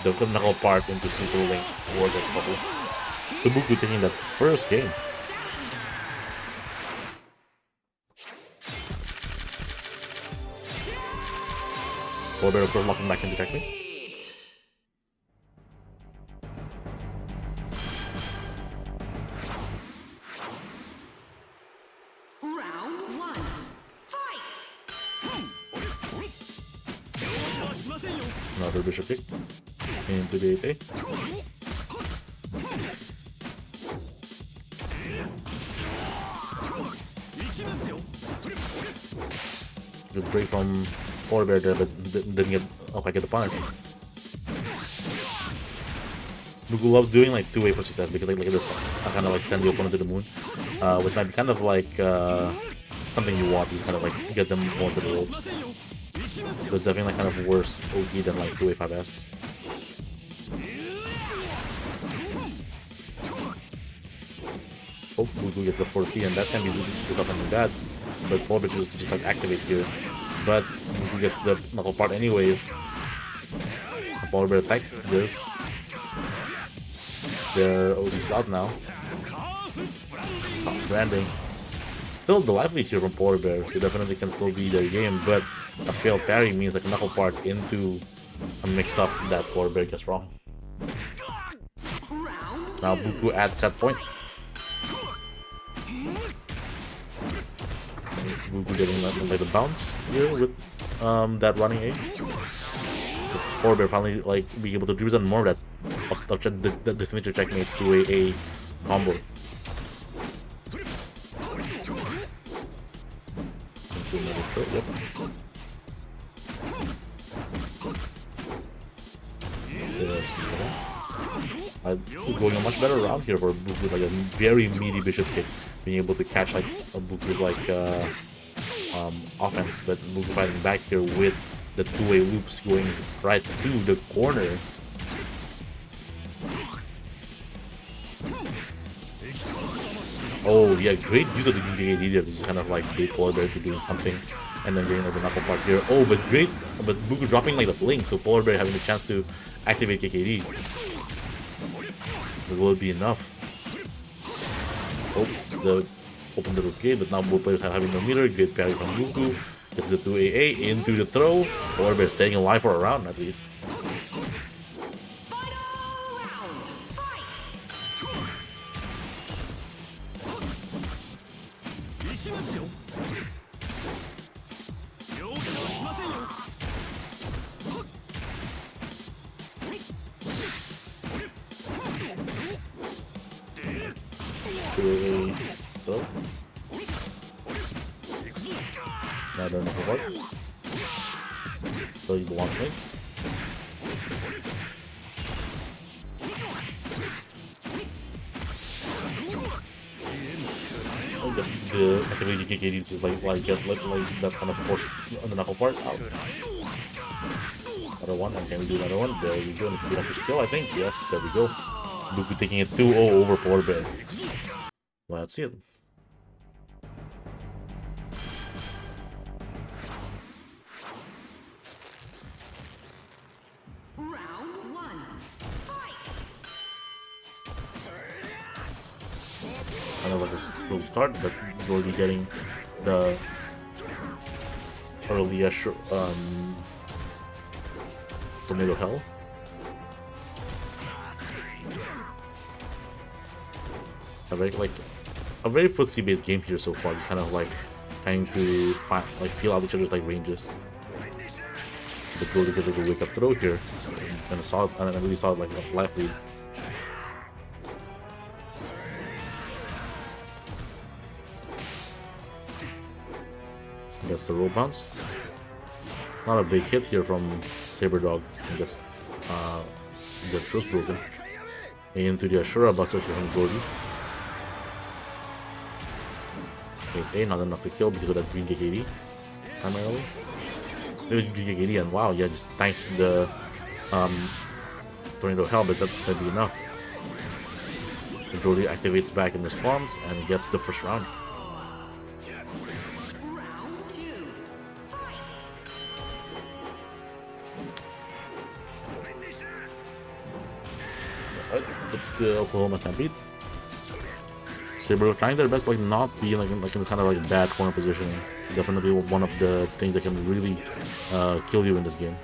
A: the knuckle part into super link for the couple. So Bookoo taking that first game. PolarBair of course locking back into Checkmate. Another bishop kick into the 8A. Good break from PolarBair there, but didn't get the punish. Bookoo loves doing like two-way for success because like this kind of like send the opponent to the moon, which might be kind of like something you want, is kind of like get them more to the ropes. But it's definitely like kind of worse OT than like 2A 5S. Oh, Bookoo gets the 4P, and that can be something bad. But PolarBair chooses to just like activate here. But Bookoo gets the knuckle part anyways. PolarBair attack this. Their OT's out now. Top branding. Still the lively here from PolarBair, so definitely can still be their game, but a failed parry means like a knuckle part into a mix-up that PolarBair gets wrong. Now Bookoo at set point. Bookoo getting like the bounce here with that running A. PolarBair finally like being able to represent more of that the signature Checkmate to a combo. Yep. Going a much better round here for Bookoo, like a very meaty bishop kick, being able to catch like a Bookoo's like offense, but Bookoo fighting back here with the two-way loops going right to the corner. Oh yeah, great use of the KKD there to just kind of like bait PolarBair to doing something, and then getting like the knuckle part here. Oh, but Bookoo dropping like the blink, so PolarBair having the chance to activate KKD. But will it be enough? Oh, it's the open the gate, but now both players have having no meter. Great parry from Bookoo. Gets the 2AA into the throw. PolarBair staying alive for a round at least. So another knuckle part. Still the launch link. The activity KKD just like get that kind of force on the knuckle part out. Another one, and can we do another one? There we go. And if we want to kill, I think yes, there we go. Bookoo taking it 2-0 over PolarBair. Well, that's it. early start, but Geordi getting the early tornado hell. A very footsie based game here so far, just kind of like trying to feel out each other's like ranges. But Geordi gets like a wake up throw here, and I really saw it like a life lead. Gets the roll bounce. Not a big hit here from sabredog. Gets the truth broken. Into the Ashura buster here from Geordi. 8A, not enough to kill because of that green gig 80 primarily. It was green gig 80 and wow, yeah, just thanks to the tornado hell, but that'd be enough. Geordi activates back in response and gets the first round. It's the Oklahoma Stampede. Saber trying their best to like not be like in this kind of like bad corner positioning. Definitely one of the things that can really kill you in this game.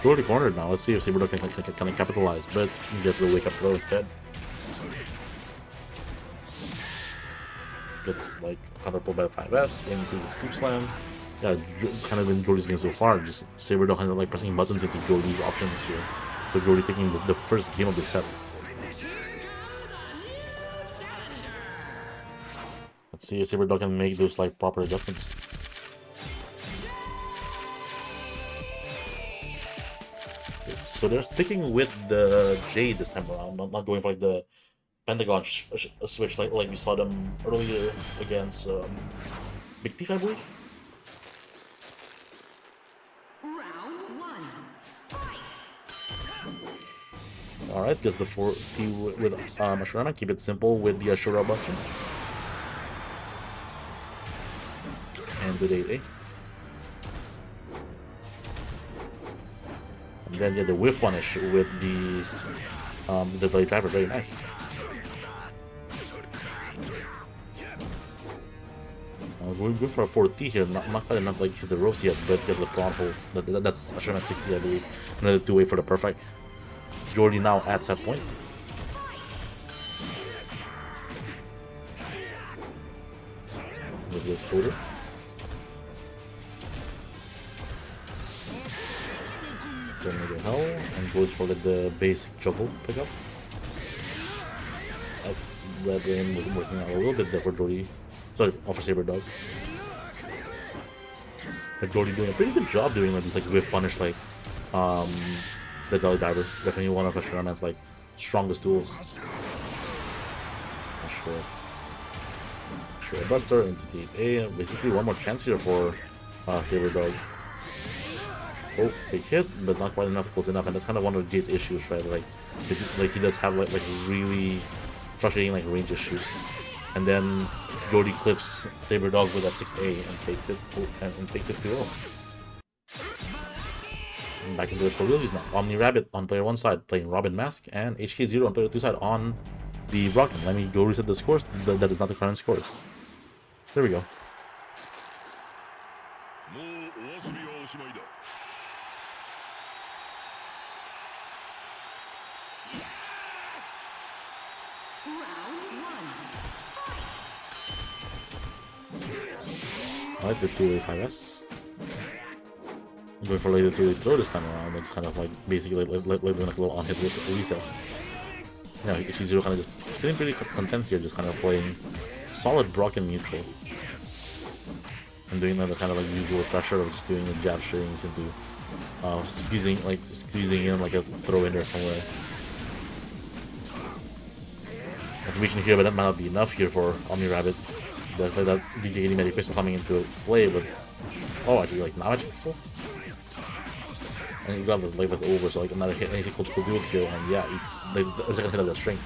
A: Already cornered now. Let's see if Sabredog can capitalize, but he gets the wake up throw instead. Gets like counter pulled by the 5S into the scoop slam. Yeah, kind of in Geordi's game so far, just Sabredog kind of like pressing buttons into Geordi's options here. So Geordi taking the first game of the set. Let's see if Sabredog can make those like proper adjustments. So they're sticking with the Jade this time around, not going for like the Pentagon switch like we saw them earlier against Big Thief, I believe. Alright, gets the 4T with Ashuraman. Keep it simple with the Ashura buster. And the 8A. And then get the whiff punish with the delay driver. Very nice. We're good for a 4T here. Not quite enough to like hit the ropes yet, but gets the prawn hole. That's Ashuraman 60, I believe. Another 2-way for the perfect. Geordi now at set point. There's this Toter. Tornado hell and goes for like the basic juggle pickup. Red Rain was working out a little bit there for Geordi. Sorry, for sabredog. But Geordi doing a pretty good job doing like this like whiff punish like the Delhi Diver. Definitely one of Ashuraman's like strongest tools. Sure, Buster into the 8A. Basically one more chance here for sabredog. Oh, big hit, but not quite enough, close enough, and that's kind of one of Jade's issues, right? Like he does have like really frustrating like range issues. And then Geordi clips sabredog with that 6A and takes it 2-0. Back into it for realsies now. OmniRabbit on player 1 side playing Robin Mask, and HKZERO on player 2 side on the Brocken. Let me go reset the scores. That is not the current scores. There we go. Alright, the 2-way 5S. Going for later to throw this time around, it's kind of like basically like a little on-hit reset. Yeah, HKZERO kind of just feeling pretty content here, just kind of playing solid Brocken neutral. And doing the kind of like usual pressure of just doing the jab strings into squeezing in like a throw in there somewhere. Like reaching here, but that might not be enough here for OmniRabbit. There's like that BJ80 Mariposa coming into play, but oh, actually like now pixel. And you got this life over, so like another hit, anything close to do it here, and yeah, it's like the second hit of the string.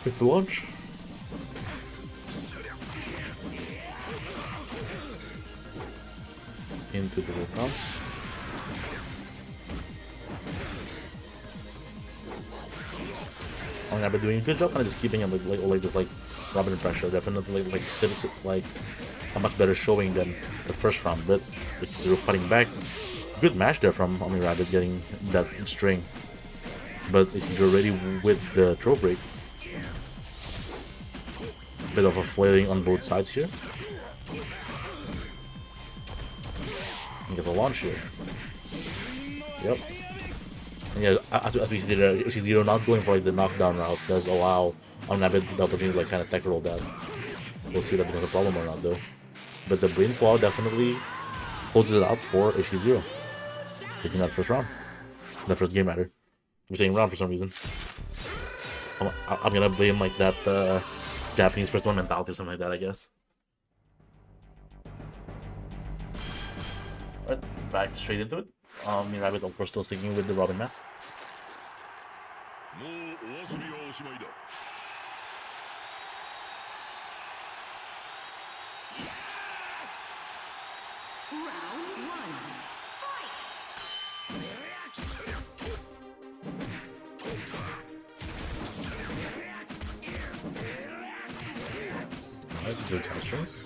A: Here's the launch. into the Wolfmans. I've been doing a good job kind of just keeping him like rubbing the pressure. Definitely like still like a much better showing than the first round, but HKZERO fighting back. Good match there from OmniRabbit getting that string, but HKZERO ready with the throw break. Bit of a flailing on both sides here. He gets a launch here. Yep. And yeah, as we see there, HKZERO not going for like the knockdown route does allow OmniRabbit the opportunity to like kind of tech roll that. We'll see if that becomes a problem or not though. But the brain claw definitely holds it out for HKZERO. Taking that first round. That first game rather. I'm saying round for some reason. I'm gonna blame like that Japanese first one mentality or something like that, I guess. Right, back straight into it. OmniRabbit of course still sticking with the Robin mask. Good strings.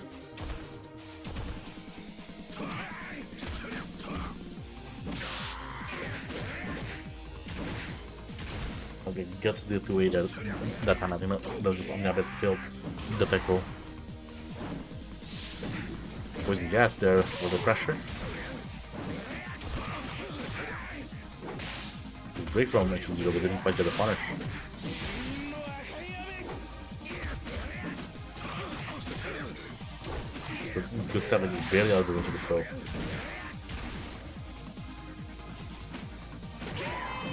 A: Okay, gets the 2A that time. I think that OmniRabbit failed the tech roll. Poison gas there for the pressure. Good break from HKZERO, but didn't quite get the punish. Good step, is barely out of the range of the throw.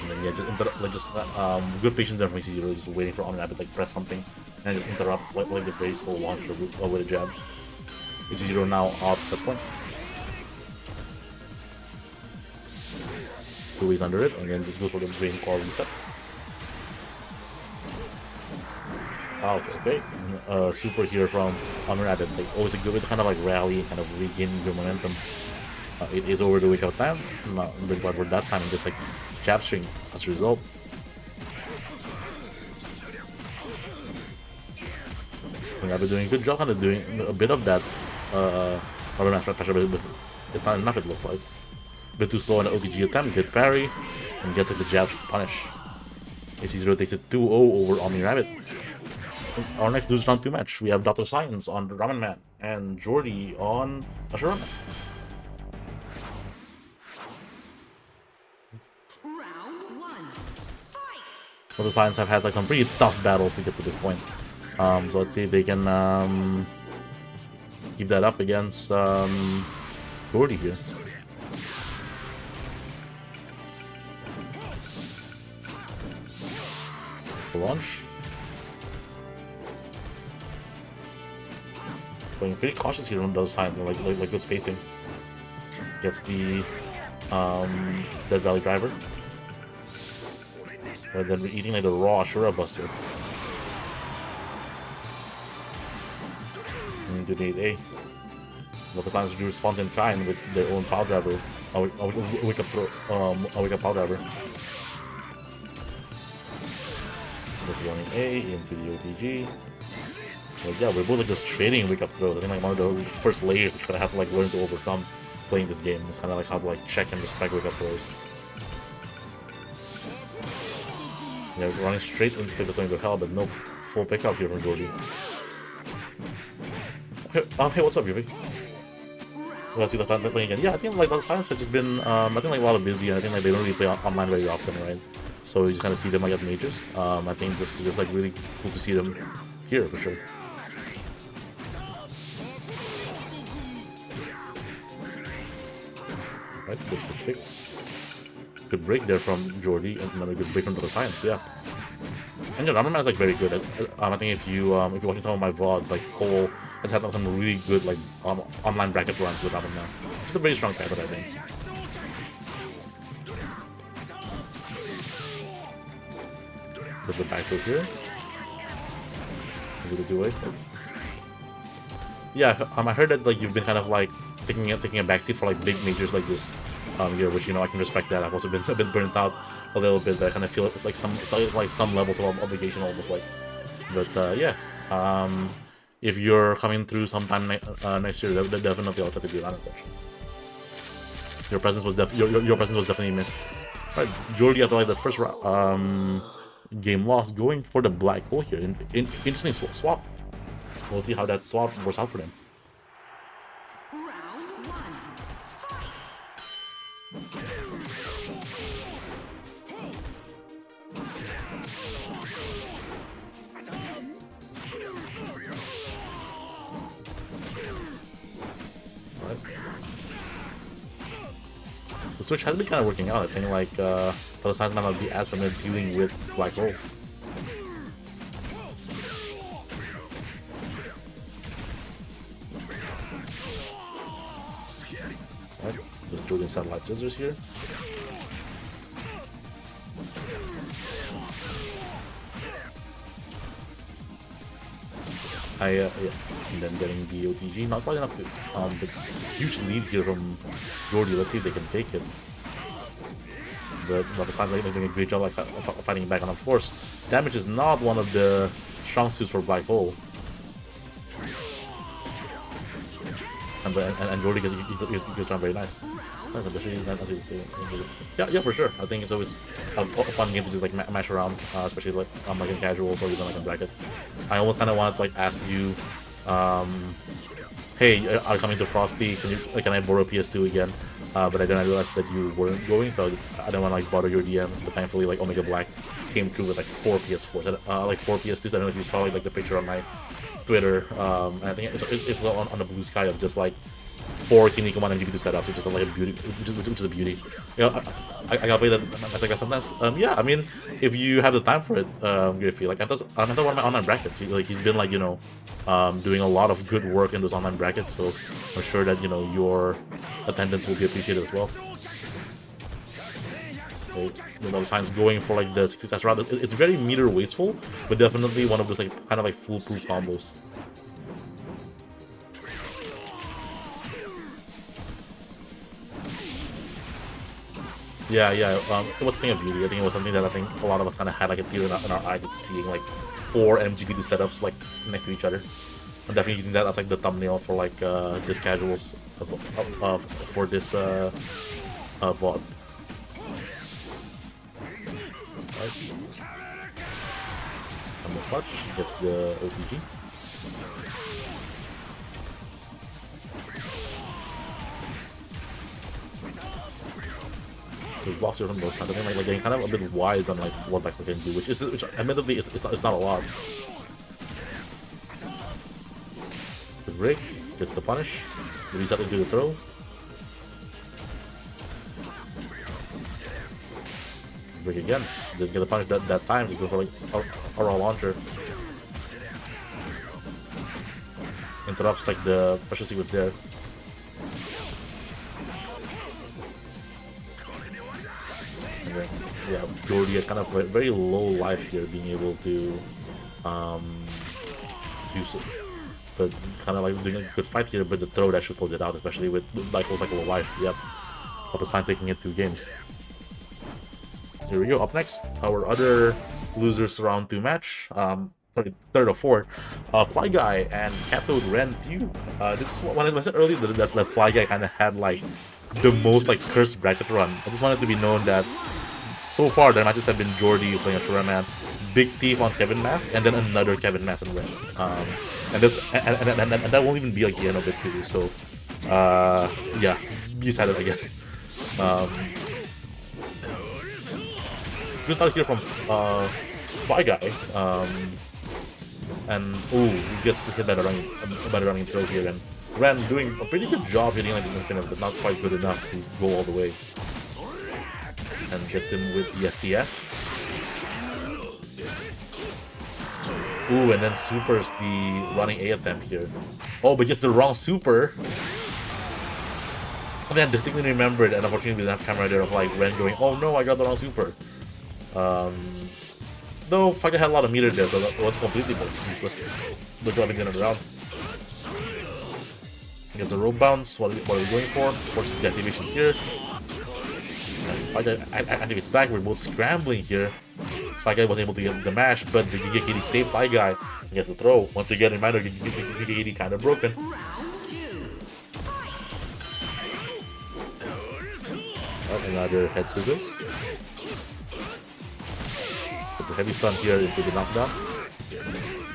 A: And then yeah, just good patience there from HKZERO, just waiting for OmniRabbit like press something and just interrupt like the very slow launch with a jab. HKZERO now up set point. 2 ways under it, and then just go for the brain claw reset. Oh, okay. Super here from OmniRabbit. Like always a good way to kind of like rally, kind of regain your momentum. It is over the wake up time. Not really bad for that time, and just like jab string as a result. OmniRabbit doing a good job, kind of doing a bit of that rubber match pressure, but it's not enough. It looks like a bit too slow on the OTG attempt. Good parry, and gets like the jab punish. HKZERO takes it 2-0 over OmniRabbit. Our next Lose Round 2 match, we have Dr. Science on Ramenman and Geordi on Ashuraman.
B: Round 1. Fight.
A: Dr. Science have had like some pretty tough battles to get to this point. So let's see if they can keep that up against Geordi here. That's the launch. Playing pretty cautious here on those sides, like good spacing. Gets the Dead Valley Driver. And then we're eating like the raw Ashura Buster. Into the 8A. Local Science do response in kind with their own Power Driver. A wake up Power Driver. This one in A into the OTG. Well, yeah, we're both like just trading wake up throws. I think like one of the first layers we have to like learn to overcome playing this game. It's kind of like how to like check and respect wake up throws. Yeah, we're running straight into the hell, but no full pickup here from Geordi. Hey, what's up, Yuvi? Let's see the start playing again. Yeah, I think like the Science have just been I think like a lot of busy. I think like they don't really play online very often, right? So you just kind of see them like at majors. I think this is just like really cool to see them here for sure. Right, good pick. Good break there from Geordi, and another good break from the Science, yeah. And yeah, Ramenman is like very good. I think if you're watching some of my vlogs, like Cole has had some really good like online bracket runs with Ramenman. Just a very strong character, I think. There's the back hook here. Maybe the 2-way. yeah, I heard that like you've been kind of like taking a backseat for like big majors like this year, which I can respect that. I've also been a bit burnt out a little bit, but I kind of feel it's like some levels of obligation almost like. But yeah, if you're coming through sometime next year, definitely I'll try to be around and such. Your presence was your presence was definitely missed. All right, Geordi after like the first game lost, going for the black hole here. Interesting swap. We'll see how that swap works out for them.
B: Round one.
A: The switch has been kind of working out. I think like the sides might not be as familiar dealing with black hole. Right, just Jordan satellite scissors here. Yeah, and then getting the OTG, not quite enough to, but huge lead here from Geordi. Let's see if they can take it. But the sides like doing a great job like fighting back, and of course, damage is not one of the strong suits for black hole. And Geordi gets around very nice. Yeah, for sure. I think it's always a fun game to just like mash around, especially like in casuals or even like in bracket. I almost kind of wanted to like ask you, hey, are you coming to Frosty? Can I borrow PS2 again? But then I realized that you weren't going, so I didn't want to like bother your DMs. But thankfully, like Omega Black came through with like 4 PS4s, like 4 PS2s. I don't know if you saw like the picture on my Twitter. And I think it's on the blue sky of just like 4 Kinnikuman and GP2 setups, which is like a beauty, which is a beauty. I gotta play that as like sometimes. Yeah, I mean, if you have the time for it, Griffey. Like another one of my online brackets. He's been like doing a lot of good work in those online brackets. So I'm sure that your attendance will be appreciated as well. So, the signs going for like the 60s round. It's very meter wasteful, but definitely one of those like kind of like foolproof combos. Yeah. It was a thing of beauty. I think it was something that I think a lot of us kind of had like a tear in our eye, just seeing like 4 MGP2 setups like next to each other. I'm definitely using that as like the thumbnail for like this casuals for this VOD. Right. And the clutch gets the OTG. We've lost from those kinds of things, like getting kind of a bit wise on like what Maxx can do, which admittedly it's not a lot. The break gets the punish, reset into the throw. Break again, didn't get the punish that time, just go for like a raw launcher. Interrupts like the pressure sequence there. Yeah, Geordi had kind of a very low life here, being able to do so, but kind of like doing a good fight here. But the throw that should close it out, especially with Michael's like low life. Yep, but the signs taking it 2 games. Here we go. Up next, our other losers round 2 match. Sorry, third or fourth. Flyguy and Cathode Wren 2. This is what I said earlier that Flyguy kind of had like the most like cursed bracket run. I just wanted to be known that so far their matches have been Geordi playing Ashuraman, Big Thief on Kevin Mask, and then another Kevin Mask and Wren. And that won't even be like the end of it too. So yeah, you said it, I guess. We start here from Flyguy, and he gets hit by the running throw here, and Wren doing a pretty good job hitting like the infinite, but not quite good enough to go all the way. And gets him with the STF. Ooh, and then supers the running A attempt here. Oh, but gets the wrong super. I mean, I distinctly remembered, and unfortunately we didn't have camera there of like Wren going, oh no, I got the wrong super. Though Flyguy had a lot of meter there, so that was completely useless. Good job in the round. Gets a rope bounce. What are we going for? Forces the activation here. Activates back. We're both scrambling here. Flyguy wasn't able to get the mash, but the Gigakiri saved Flyguy. He gets the throw. Once again, reminder, Gigakiri kind of broken. Another head scissors. There's a heavy stun here into the knockdown.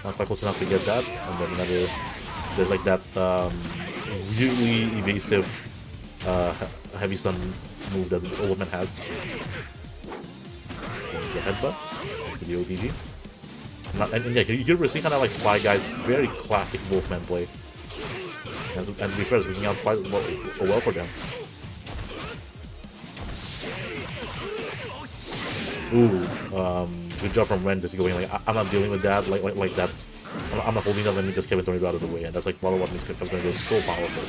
A: Not quite close enough to get that. And then another. There's like that really evasive heavy stun move that Wolfman has. The headbutt to the OTG. And yeah, here we're seeing kind of like Flyguy's very classic Wolfman play. And to be fair, it's working out quite well for them. Ooh, good job from Wren just going like, I'm not dealing with that, like that's, I'm not holding that, let me just keep it tornado out of the way, and that's like one of what makes Kevin Tornado so powerful.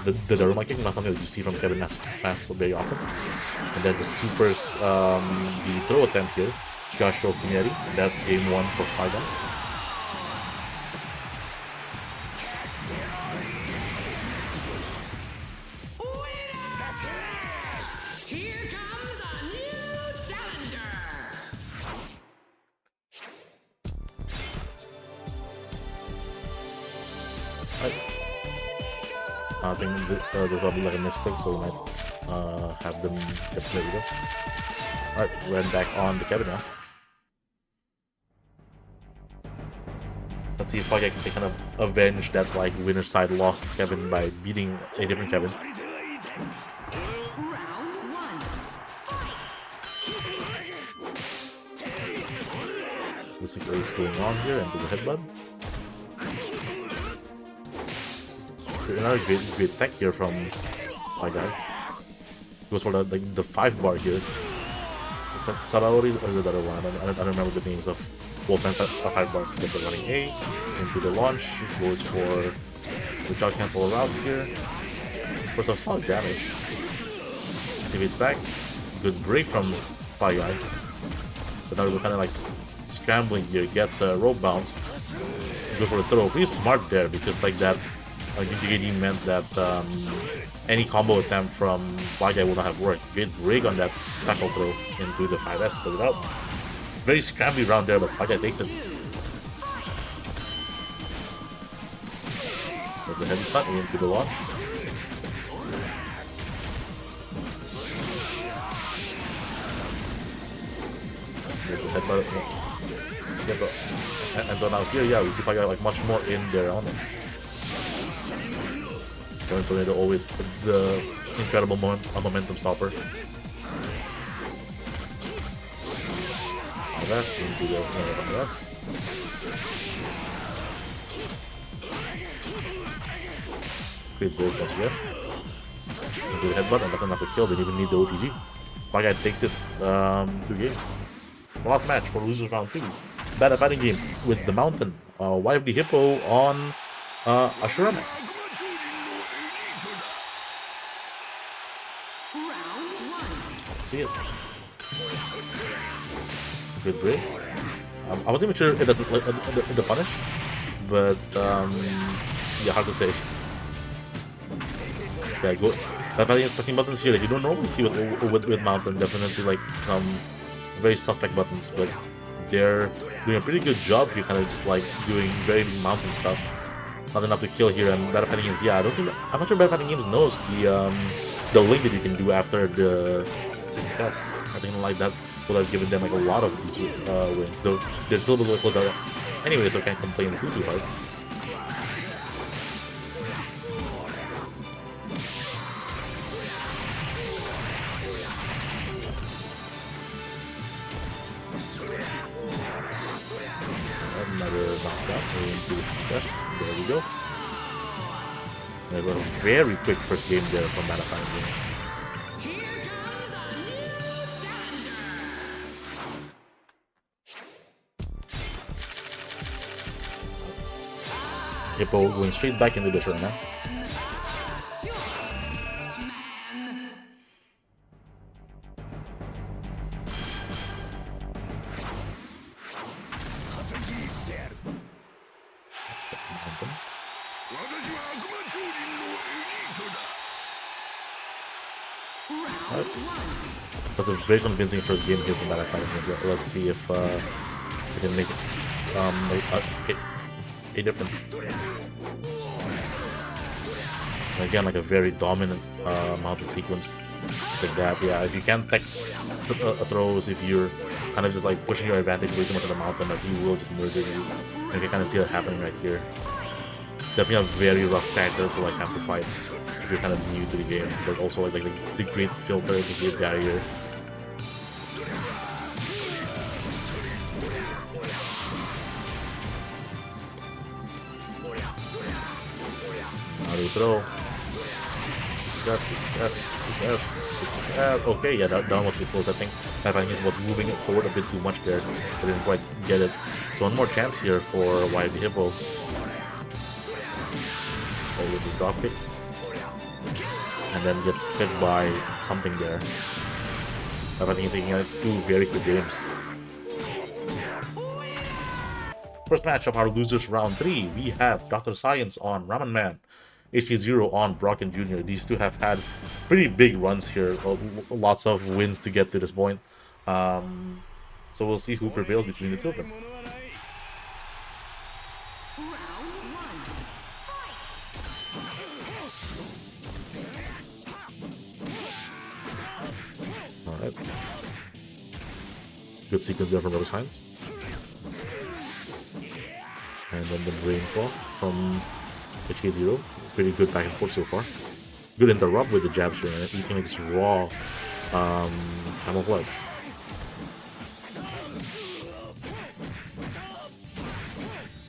A: The Daruma kick, not something that you see from Kevin Nass very often. And then the supers, the throw attempt here, Gasho Kinyeri, that's game 1 for Flyguy. I think there's probably like a misclick, so we might have them. Yep, there we go. Alright, Wren back on the Kevin Nass. Let's see if Flyguy can kind of avenge that like winner side lost Kevin by beating a different Kevin. This is going on here into the headbutt. Another great tech here from Flyguy. Goes for the 5 bar here. Saraori or the other one? I don't remember the names of Wolfman 5 bars. Gets the running A into the launch. Goes for the charge cancel around here. For some solid damage. Activates back. Good break from Flyguy. But now we're kind of like scrambling here. Gets a rope bounce. Goes for the throw. Pretty smart there because like that. GGD meant that any combo attempt from Flyguy would not have worked. Great break on that tackle throw into the 5S, put it out. Very scrappy round there, but Flyguy takes it. There's a heavy stun into the launch. There's the headbutt. And so now here, yeah, we see Flyguy like much more in there on it. Tornado always the incredible momentum stopper. Rest into the rest. Great break once again. Into the headbutt, and that's enough to kill. They didn't even need the OTG. Flyguy takes it 2 games. Last match for losers round 2. BadAtFightingGames with the Mountain. YFDHippo on Ashuraman. See it. Good break. I wasn't even sure if that's the punish, but yeah, hard to say. Yeah, go. Pressing buttons here that you don't normally see with Mountain. Definitely like some very suspect buttons, but they're doing a pretty good job here, kind of just like doing very big Mountain stuff. Not enough to kill here, and BadAtFightingGames. Yeah, I'm not sure BadAtFightingGames knows the link that you can do after the success. I think like that would have given them like a lot of these wins. Though they're still a little close out anyway, so I can't complain too hard. Another knockdown into the success. There we go. There's a very quick first game there from BadAtFightingGames. Hippo going straight back into the show now. Momentum. Right. That's a very convincing first game here from BadAtFightingGames. Let's see if we can make a difference. And again, like a very dominant mounted sequence. Just like that, yeah. If you can't tech throws, if you're kind of just like pushing your advantage way too much on the mountain, like he will just murder you. And you can kind of see that happening right here. Definitely a very rough character to like have to fight if you're kind of new to the game, but also like the great filter, the great barrier. How do you throw? Success. Okay, yeah, that was too close. I think BadAtFightingGames was moving it forward a bit too much there. I didn't quite get it. So one more chance here for YFDHippo. Oh, this is a drop kick. And then gets hit by something there. BadAtFightingGames taking out 2 very quick games. First match of our losers round 3, we have Dr. Science on Ramenman, HKZERO on Brocken Jr. These two have had pretty big runs here, lots of wins to get to this point. So we'll see who prevails between the two of them. Alright. Good sequence there from Dr. Science. And then the brainfall from HKZERO. Pretty good back and forth so far. Good interrupt with the jab here, and you can make this raw camouflage.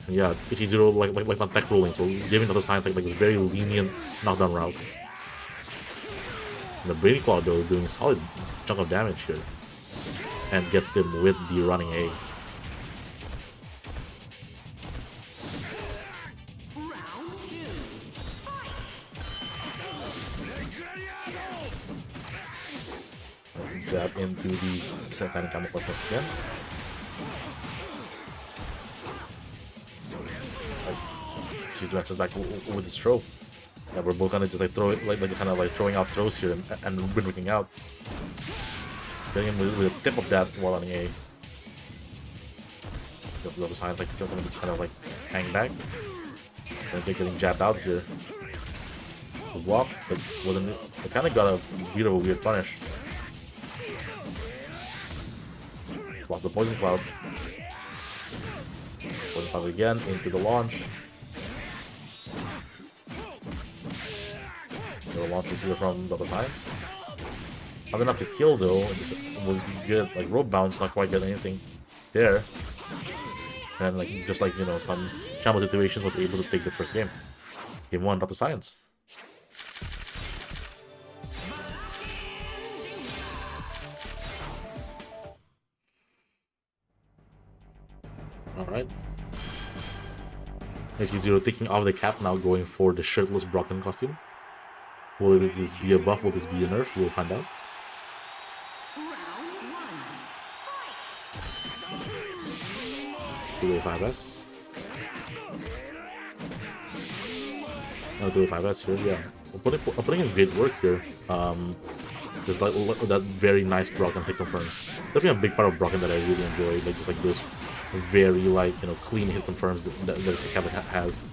A: And yeah, HKZERO like not tech rolling, so giving Dr. Science like this very lenient knockdown route. And the Brainy Claw though doing a solid chunk of damage here. And gets him with the running A. Jab into the Titanic camouflage once again. She's matches back with this throw. Yeah, we're both kind of just like throwing out throws here and winning out. Getting him with a tip of that while on the A. The other side like just kind of like hang back. And they're getting jabbed out here. The block, but wasn't it? It kind of got a bit of a weird punish. Lost the Poison Cloud. Poison Cloud again into the launch. The launch is here from Dr. Science. Not enough to kill though. It was good. Like rope bounce, not quite getting anything there. And like just like, you know, some shamble situations, was able to take the first game. Game 1, Dr. Science. Alright. HKZERO taking off the cap now, going for the shirtless Brocken costume. Will this be a buff? Will this be a nerf? We'll find out. Do a 5S. I'll do a 5S here, yeah. I'm putting in great work here. Just like that very nice Brocken hit confirms. Definitely a big part of Brocken that I really enjoy. Like just like those very like, you know, clean hit confirms that the Cathode has.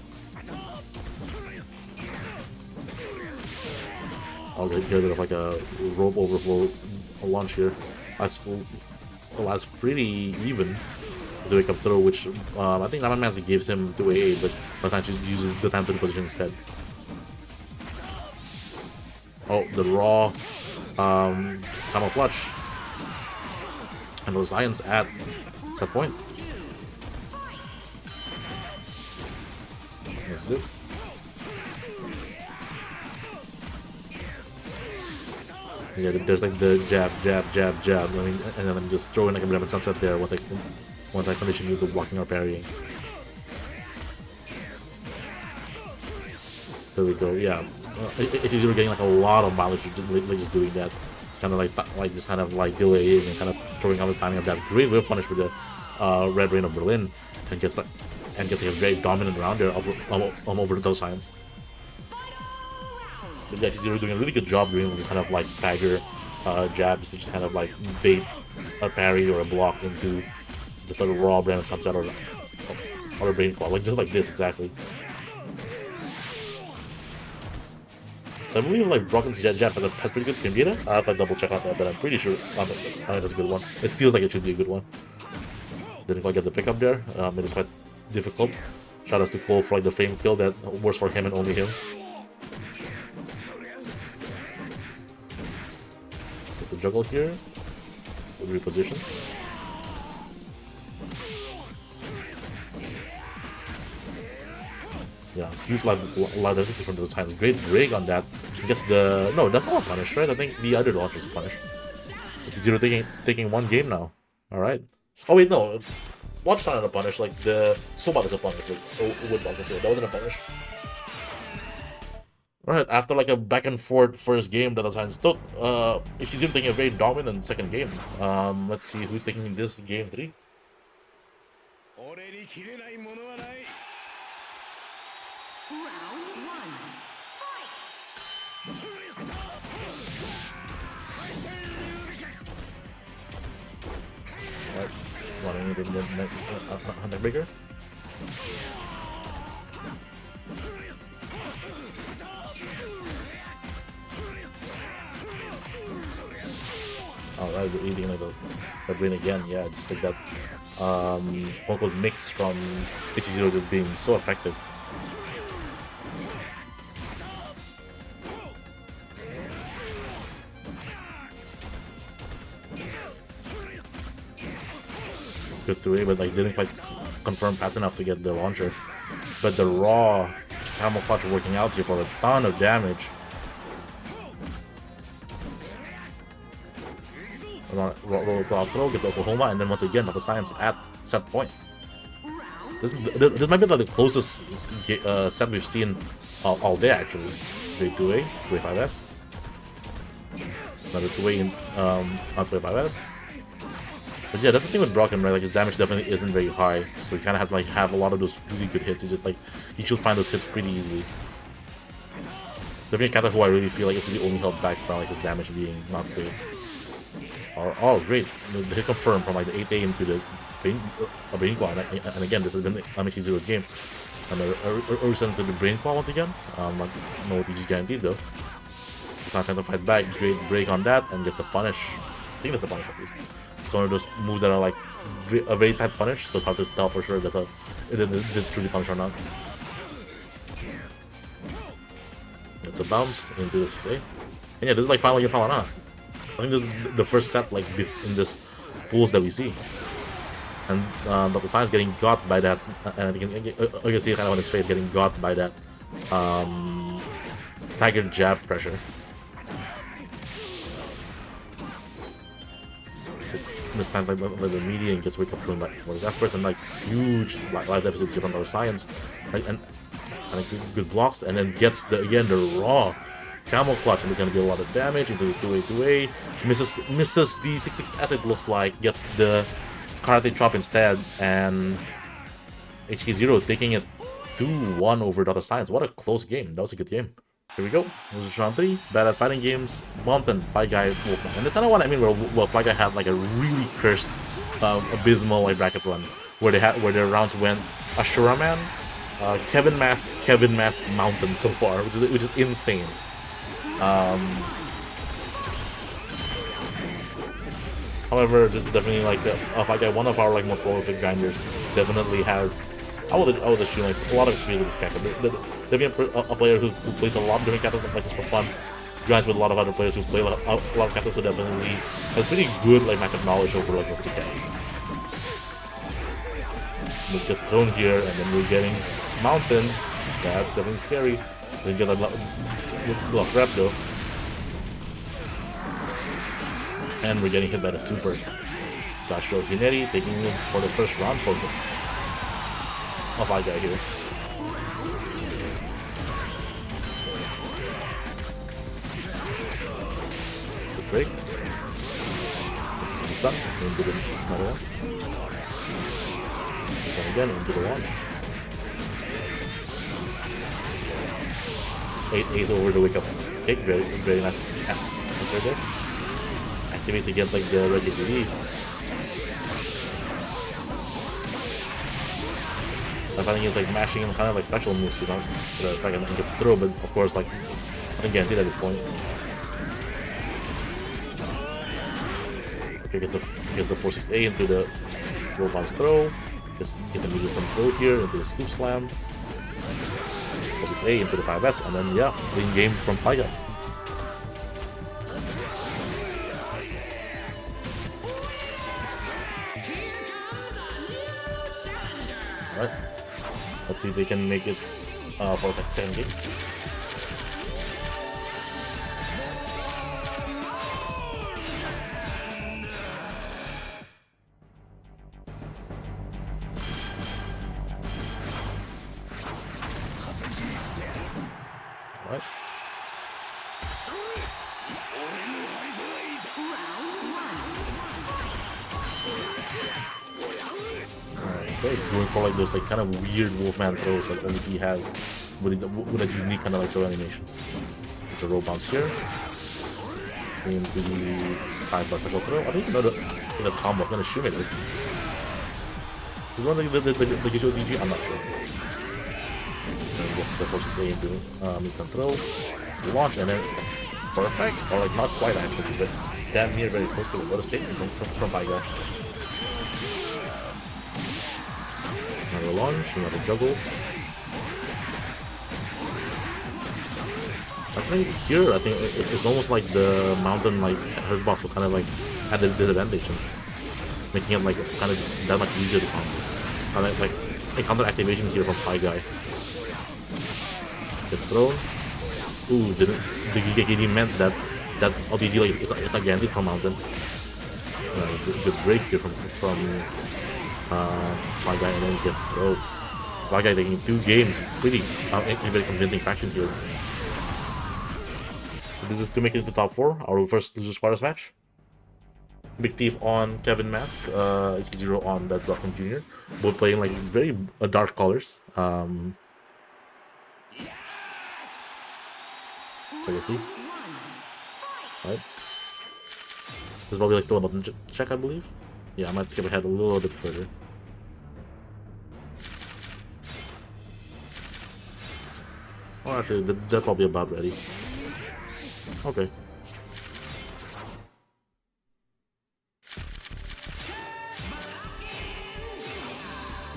A: I'll get rid of like a rope overflow launch here. That's pretty even. The wake up throw, which I think Ramenman gives him to AA, but sometimes uses the time to the position instead. Oh, the raw camel clutch. And those Science at set point. This is it. Yeah, there's like the jab. I mean, and then I'm just throwing like a Ramenman sunset there once I condition you to blocking or parrying. There we go. Yeah, it's easy. We're getting like a lot of mileage just doing that. It's kind of like just kind of like delaying and kind of throwing out the timing of that. Great whip punish with the Red Rain of Berlin, and gets like and gets a very dominant round there over those signs. But yeah, HKZERO doing a really good job doing this kind of like stagger jabs to just kind of like bait a parry or a block into just like a raw brand sunset or a brain claw, like just like this exactly. So I believe like Brocken's jab has pretty good frame data. I have to double check out that, but I'm pretty sure that's a good one. It feels like it should be a good one. Didn't quite get the pickup there. It is quite difficult. Shout outs to Cole for like the frame kill that works for him and only him. It's a juggle here. With repositions. Yeah, huge live density from those times. Great break on that. I guess the... No, that's not a punish, right? I think the other launcher is punish. Zero taking one game now. Alright. Oh wait, no. Launch not a punish, like the Sobat is a punish. That wasn't a punish. Alright, after like a back and forth first game that the Titans took, HKZERO taking a very dominant second game. Let's see who's taking this game 3.
B: Round 1. Fight!
A: Alright, running into the neck breaker. Alright, we're eating like the brain again. Yeah, just like that quote-unquote mix from HKZERO just being so effective. Good through, but like didn't quite confirm fast enough to get the launcher. But the raw camel clutch working out here for a ton of damage. Roll throw gets Oklahoma, and then once again the science at set point. This might be like the closest set we've seen all day actually. Great 2A, 2A5S. Another 2A in 2A5S. But yeah, that's the thing with Brocken, right? Like his damage definitely isn't very high, so he kind of has to like have a lot of those really good hits. He just like he should find those hits pretty easily. Definitely Cathode, who I really feel like it could be only held back by like his damage being not great. Oh, great! The hit confirmed from like the 8A into the brain claw, and again, this has been HKZERO's game. And a sent to the brain claw once again. Like no DG guaranteed though. He's not trying to fight back. Great break on that, and gets a punish. I think that's a punish at least. It's one of those moves that are like a very tight punish, so it's hard to tell for sure if that's it truly punish or not. It's a bounce into the 6A. And yeah, this is like final game Falana. I think this is the first set like in this pools that we see. And Dr. Science getting got by that, and you can see it kind of on his face getting got by that tiger jab pressure. This time like the median gets wake up from like for his efforts, and like huge life deficits here from Dr. Science, like, and like good blocks, and then gets the raw camel clutch, and there's gonna be a lot of damage into the 2A. Misses the 6-6S, it looks like, gets the karate chop instead, and HKZERO taking it 2-1 over Dr. Science. What a close game. That was a good game. Here we go. This is round 3. BadAtFightingGames, Mountain, Flyguy, Wolfman. And that's kind of what I mean where Flyguy had like a really cursed, abysmal like bracket run, where their rounds went Ashuraman, Kevin Mass, Mountain so far, which is insane. However, this is definitely like Flyguy, one of our like more prolific grinders. Definitely has, I would assume, like a lot of experience with this character. Definitely a player who plays a lot of different characters like this for fun. Grinds with a lot of other players who play a lot of characters, so definitely has pretty good like matchup knowledge over like the cash. But just thrown here, and then we're getting Mountain. That's definitely scary. Then get a block rep though. And we're getting hit by the super. Flash throw Hineri taking him for the first round for a Flyguy here. Good break. This is done. Into the another one. This one again into the launch. A's over the wake up kick. Very nice answer there. Activates against like the regular DD. I find he's like mashing him kind of like special moves, you know, if I can get through, but of course like nothing guaranteed at this point. Okay, gets the 4-6-A into the Wolfman's throw. Gets a medium some throw here into the scoop slam. 4-6-A into the 5S, and then yeah, clean game from flyguy. Alright. Let's see if they can make it for a second game. Alright. Okay, going for like those like kind of weird Wolfman throws like only he has with a unique kind of like throw animation. There's a roll bounce here. Into the 5-bar special throw. I don't even know if that's a combo. I'm gonna assume it is. Is one the Gizmo DG? I'm not sure. And gets the 4-6-A into mid-sun throw. So launch and then perfect, or like not quite actually, but damn near very close to it. What a statement from flyguy. Another launch, another juggle. I think here, I think it's almost like the mountain like hurt boss was kind of like had the disadvantage, making it like kind of just that much easier to counter. Kind of like a counter activation here from flyguy. Gets thrown. Ooh, the meant that OTG like is like guaranteed from mountain. Good break here from flyguy, and then gets thrown. Flyguy taking 2 games, pretty very convincing faction here. So this is to make it to top 4, our first losers quarters match. Big Thief on Kevin Mask, HKZERO on that Brocken Jr. Both playing like very dark colors. So you'll see. Right. This is probably like still a button check, I believe. Yeah, I might skip ahead a little bit further. Oh, actually, they're probably about ready. Okay.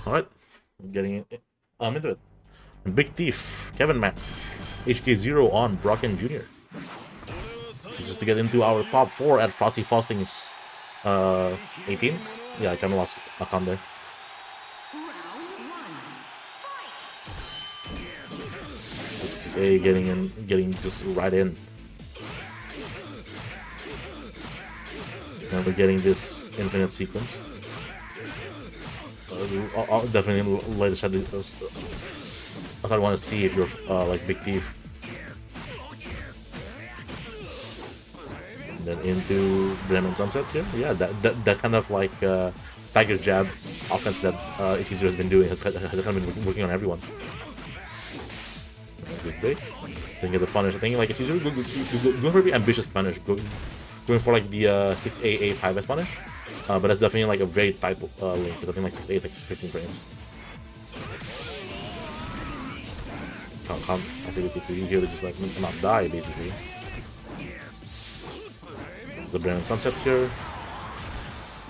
A: Alright. Getting into it. And Big Thief, Kevin Mask, HKZERO on Brocken Jr. This is to get into our top 4 at Frosty Faustings 18. Yeah, I kind of lost a count there. This is A getting just right in. And we're getting this infinite sequence. I'll definitely later said this. I want to see if you're like Big Thief. And then into Ramenman Sunset here. Yeah, that kind of like staggered jab offense that HKZERO has been doing has kind of been working on everyone. Good break. Then get the punish. I think like HKZERO going for a pretty ambitious punish. Going for like the 6AA 5S punish. But that's definitely like a very tight link, because I think like 6A is like 15 frames. Can't activity for you here to just like not die basically. The Ramenman Sunset here.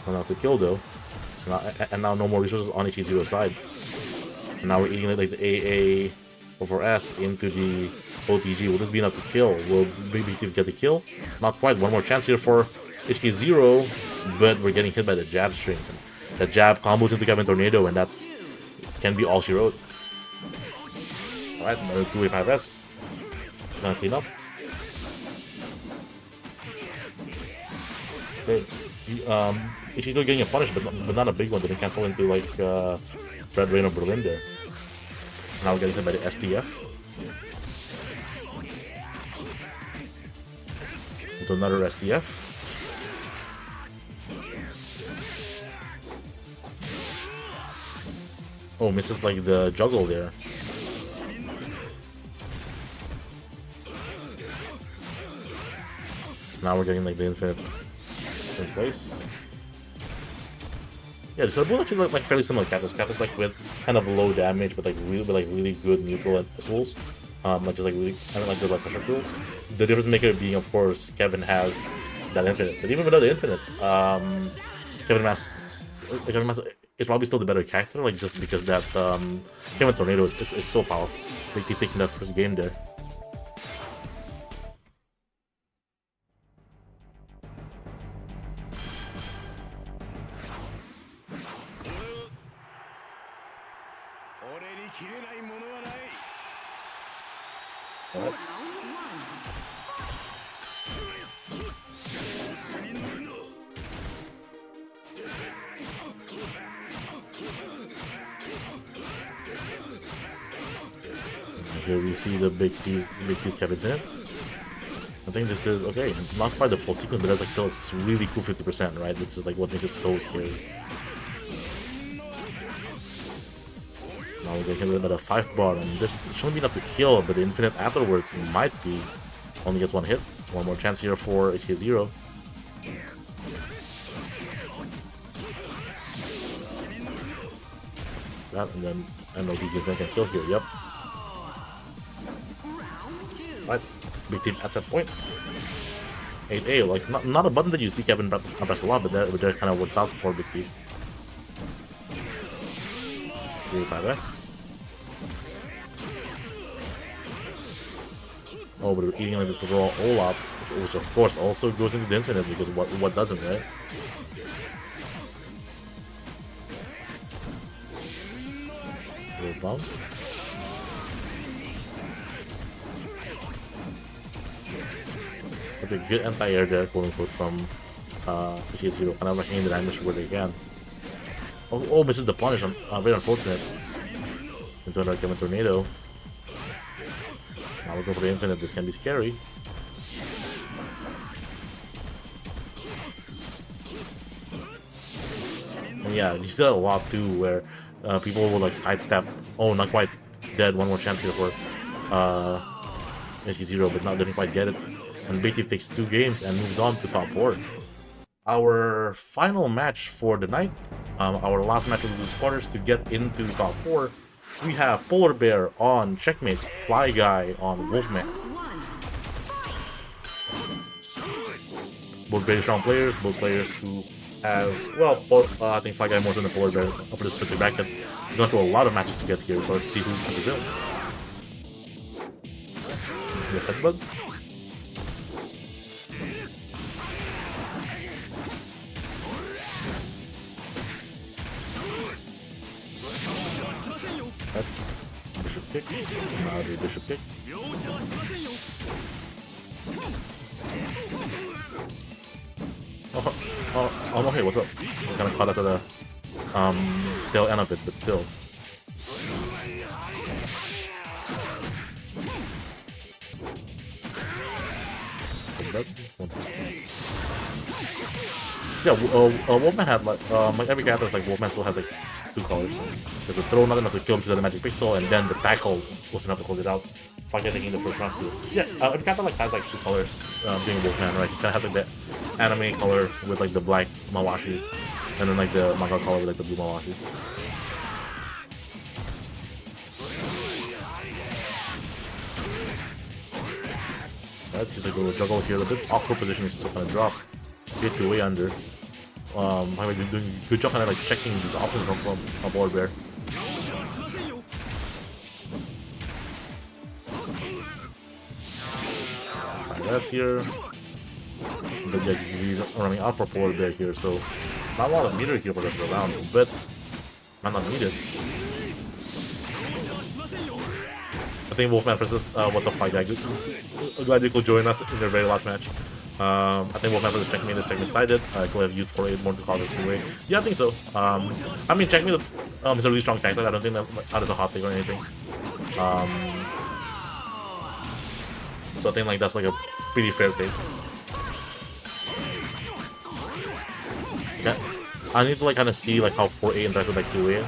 A: Not enough to kill though. And now no more resources on HKZERO's side. And now we're eating like the AA over S into the OTG. Will this be enough to kill? Will Big Thief get the kill? Not quite. One more chance here for HKZERO, but we're getting hit by the jab strings. And the jab combos into Kevin Tornado, and that's can be all she wrote. Alright, another 2-way 5S. Gonna clean up. Okay. HKZERO getting a punish, but not a big one. Didn't cancel into like Red Rain of Berlin there. Now we're getting hit by the STF. Into another STF. Oh, misses like the juggle there. Now we're getting like the infinite in place. Yeah, so both actually look like fairly similar characters. Characters like with kind of low damage, but like really good neutral tools. Like just like really kind of like good pressure tools. The difference maker being, of course, Kevin has that infinite. But even without the infinite, Kevin Mass is probably still the better character. Like just because that Kevin Tornado is so powerful. Like he's taking that first game there. Here we see the big T's Kevin in. I think this is okay, not quite the full sequence, but that's like still a really cool 50%, right? Which is like what makes it so scary. Now we're getting hit with a 5 bar, and this shouldn't be enough to kill, but the infinite afterwards might be. Only gets one hit. One more chance here for HKZERO. That, and then MLB can kill here, yep. Right, big team at that point. 8A, like not a button that you see Kevin press a lot, but they're kind of worked out for big team. 3-5S. Oh, but we're eating like this raw Olap, which of course also goes into the infinite, because what doesn't, right? Little bounce. Okay, good anti-air there, quote unquote, from HKZERO, kind of rushing in the damage where they can. Oh, misses the punish, very unfortunate. Into another Kevin Tornado. Now we'll go for the infinite, this can be scary. And yeah, you see that a lot too, where people will like sidestep. Oh, not quite dead, one more chance here for HKZERO, but didn't quite get it. And Big Thief takes 2 games and moves on to top 4. Our final match for the night, our last match of the quarters to get into top 4, we have PolarBair on Checkmate, flyguy on Wolfman. Both very strong players, both players who have, well, I think flyguy more than the PolarBair for this specific bracket. We've gone through a lot of matches to get here, so let's see who can prevail. The headbutt. Bishop kick, now the bishop kick. Oh, hey, what's up? Kind of caught us at the tail end of it, but still. Yeah, Wolfman had like every character, like Wolfman still has like 2 colors. There's a throw not enough to kill him to the magic pixel, and then the tackle was enough to close it out. Fucking taking the first round too. Yeah, every character like has like 2 colors. Being Wolfman, right? He kind of has like the anime color with like the black Mawashi, and then like the manga color with like the blue Mawashi. Right, he's like a little juggle here. A bit awkward position, he's still gonna drop. Get to way under. By doing a good job kind of like checking these options from a PolarBair. That's here. But yeah, we're running out for PolarBair here, so not a lot of meter here for the rest of the round, but might not need it. I think Wolfman versus what's up, flyguy? Glad you could join us in their very last match. I think Wolfman versus Checkmate is Checkmate sided. I could have used for 8 more to call this 2-way. Yeah, I think so. I mean, Checkmate is a really strong character. I don't think that is a hot take or anything. So I think like that's like a pretty fair take. Okay. I need to like kind of see like how 4A interacts with like 2A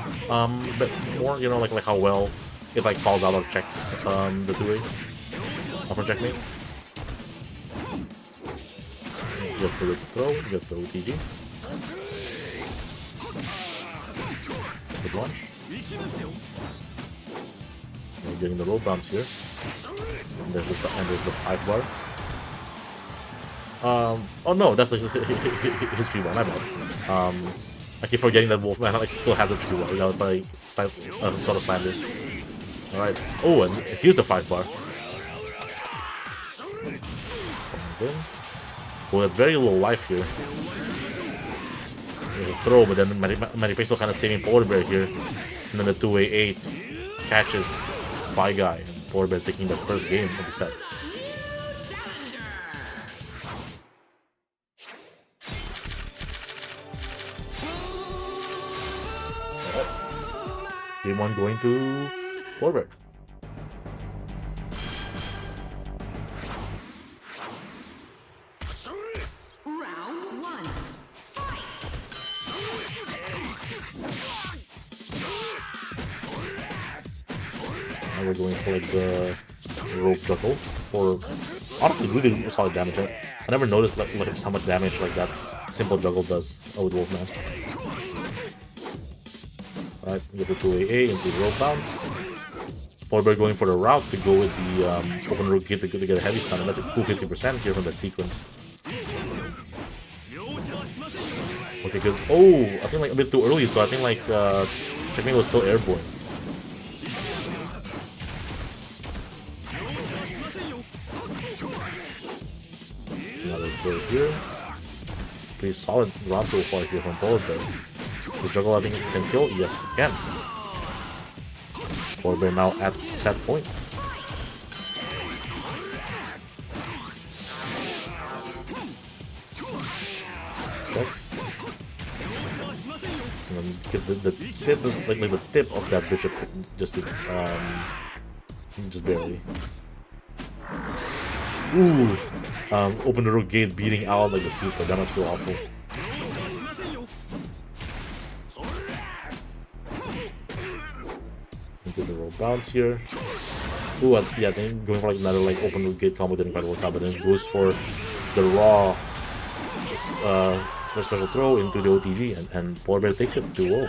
A: but more, you know, like how well it like falls out or checks the 2A from Checkmate. Gets the throw, gets the OTG. Good launch. We're getting the roll bounce here. And there's the 5 bar. Oh no, that's like his 3 bar, my bad. I keep forgetting that Wolfman like still has a 3 bar. That was like sort of standard. Alright. Oh, and here's the 5 bar. In. Well, at very low life here. There's a throw, but then Mariposa kind of saving PolarBair here. And then the 2A8 catches flyguy, and PolarBair taking the first game of the set. Game 1 going to PolarBair. We're going for like the rope juggle, or honestly really solid damage. I never noticed like how much damage like that simple juggle does with Wolfman. Alright, get the 2AA into the rope bounce. PolarBair going for the route to go with the open rope gate to get a heavy stun, and that's a cool 50% here from the sequence. Okay, good. Oh, I think like a bit too early, so I think like Checkmate was still airborne. Another throw here. Pretty solid round so far here from PolarBair. The juggle I think can kill? Yes, it can. PolarBair now at set point. Checks. And then get the tip, like the tip of that bishop just to, just barely. Ooh, open the road gate beating out like the super. That must feel awful. Into the roll bounce here. Ooh, yeah, I think going for like another like open road gate combo didn't quite work out, but then goes for the raw special throw into the OTG, and PolarBair takes it 2-0.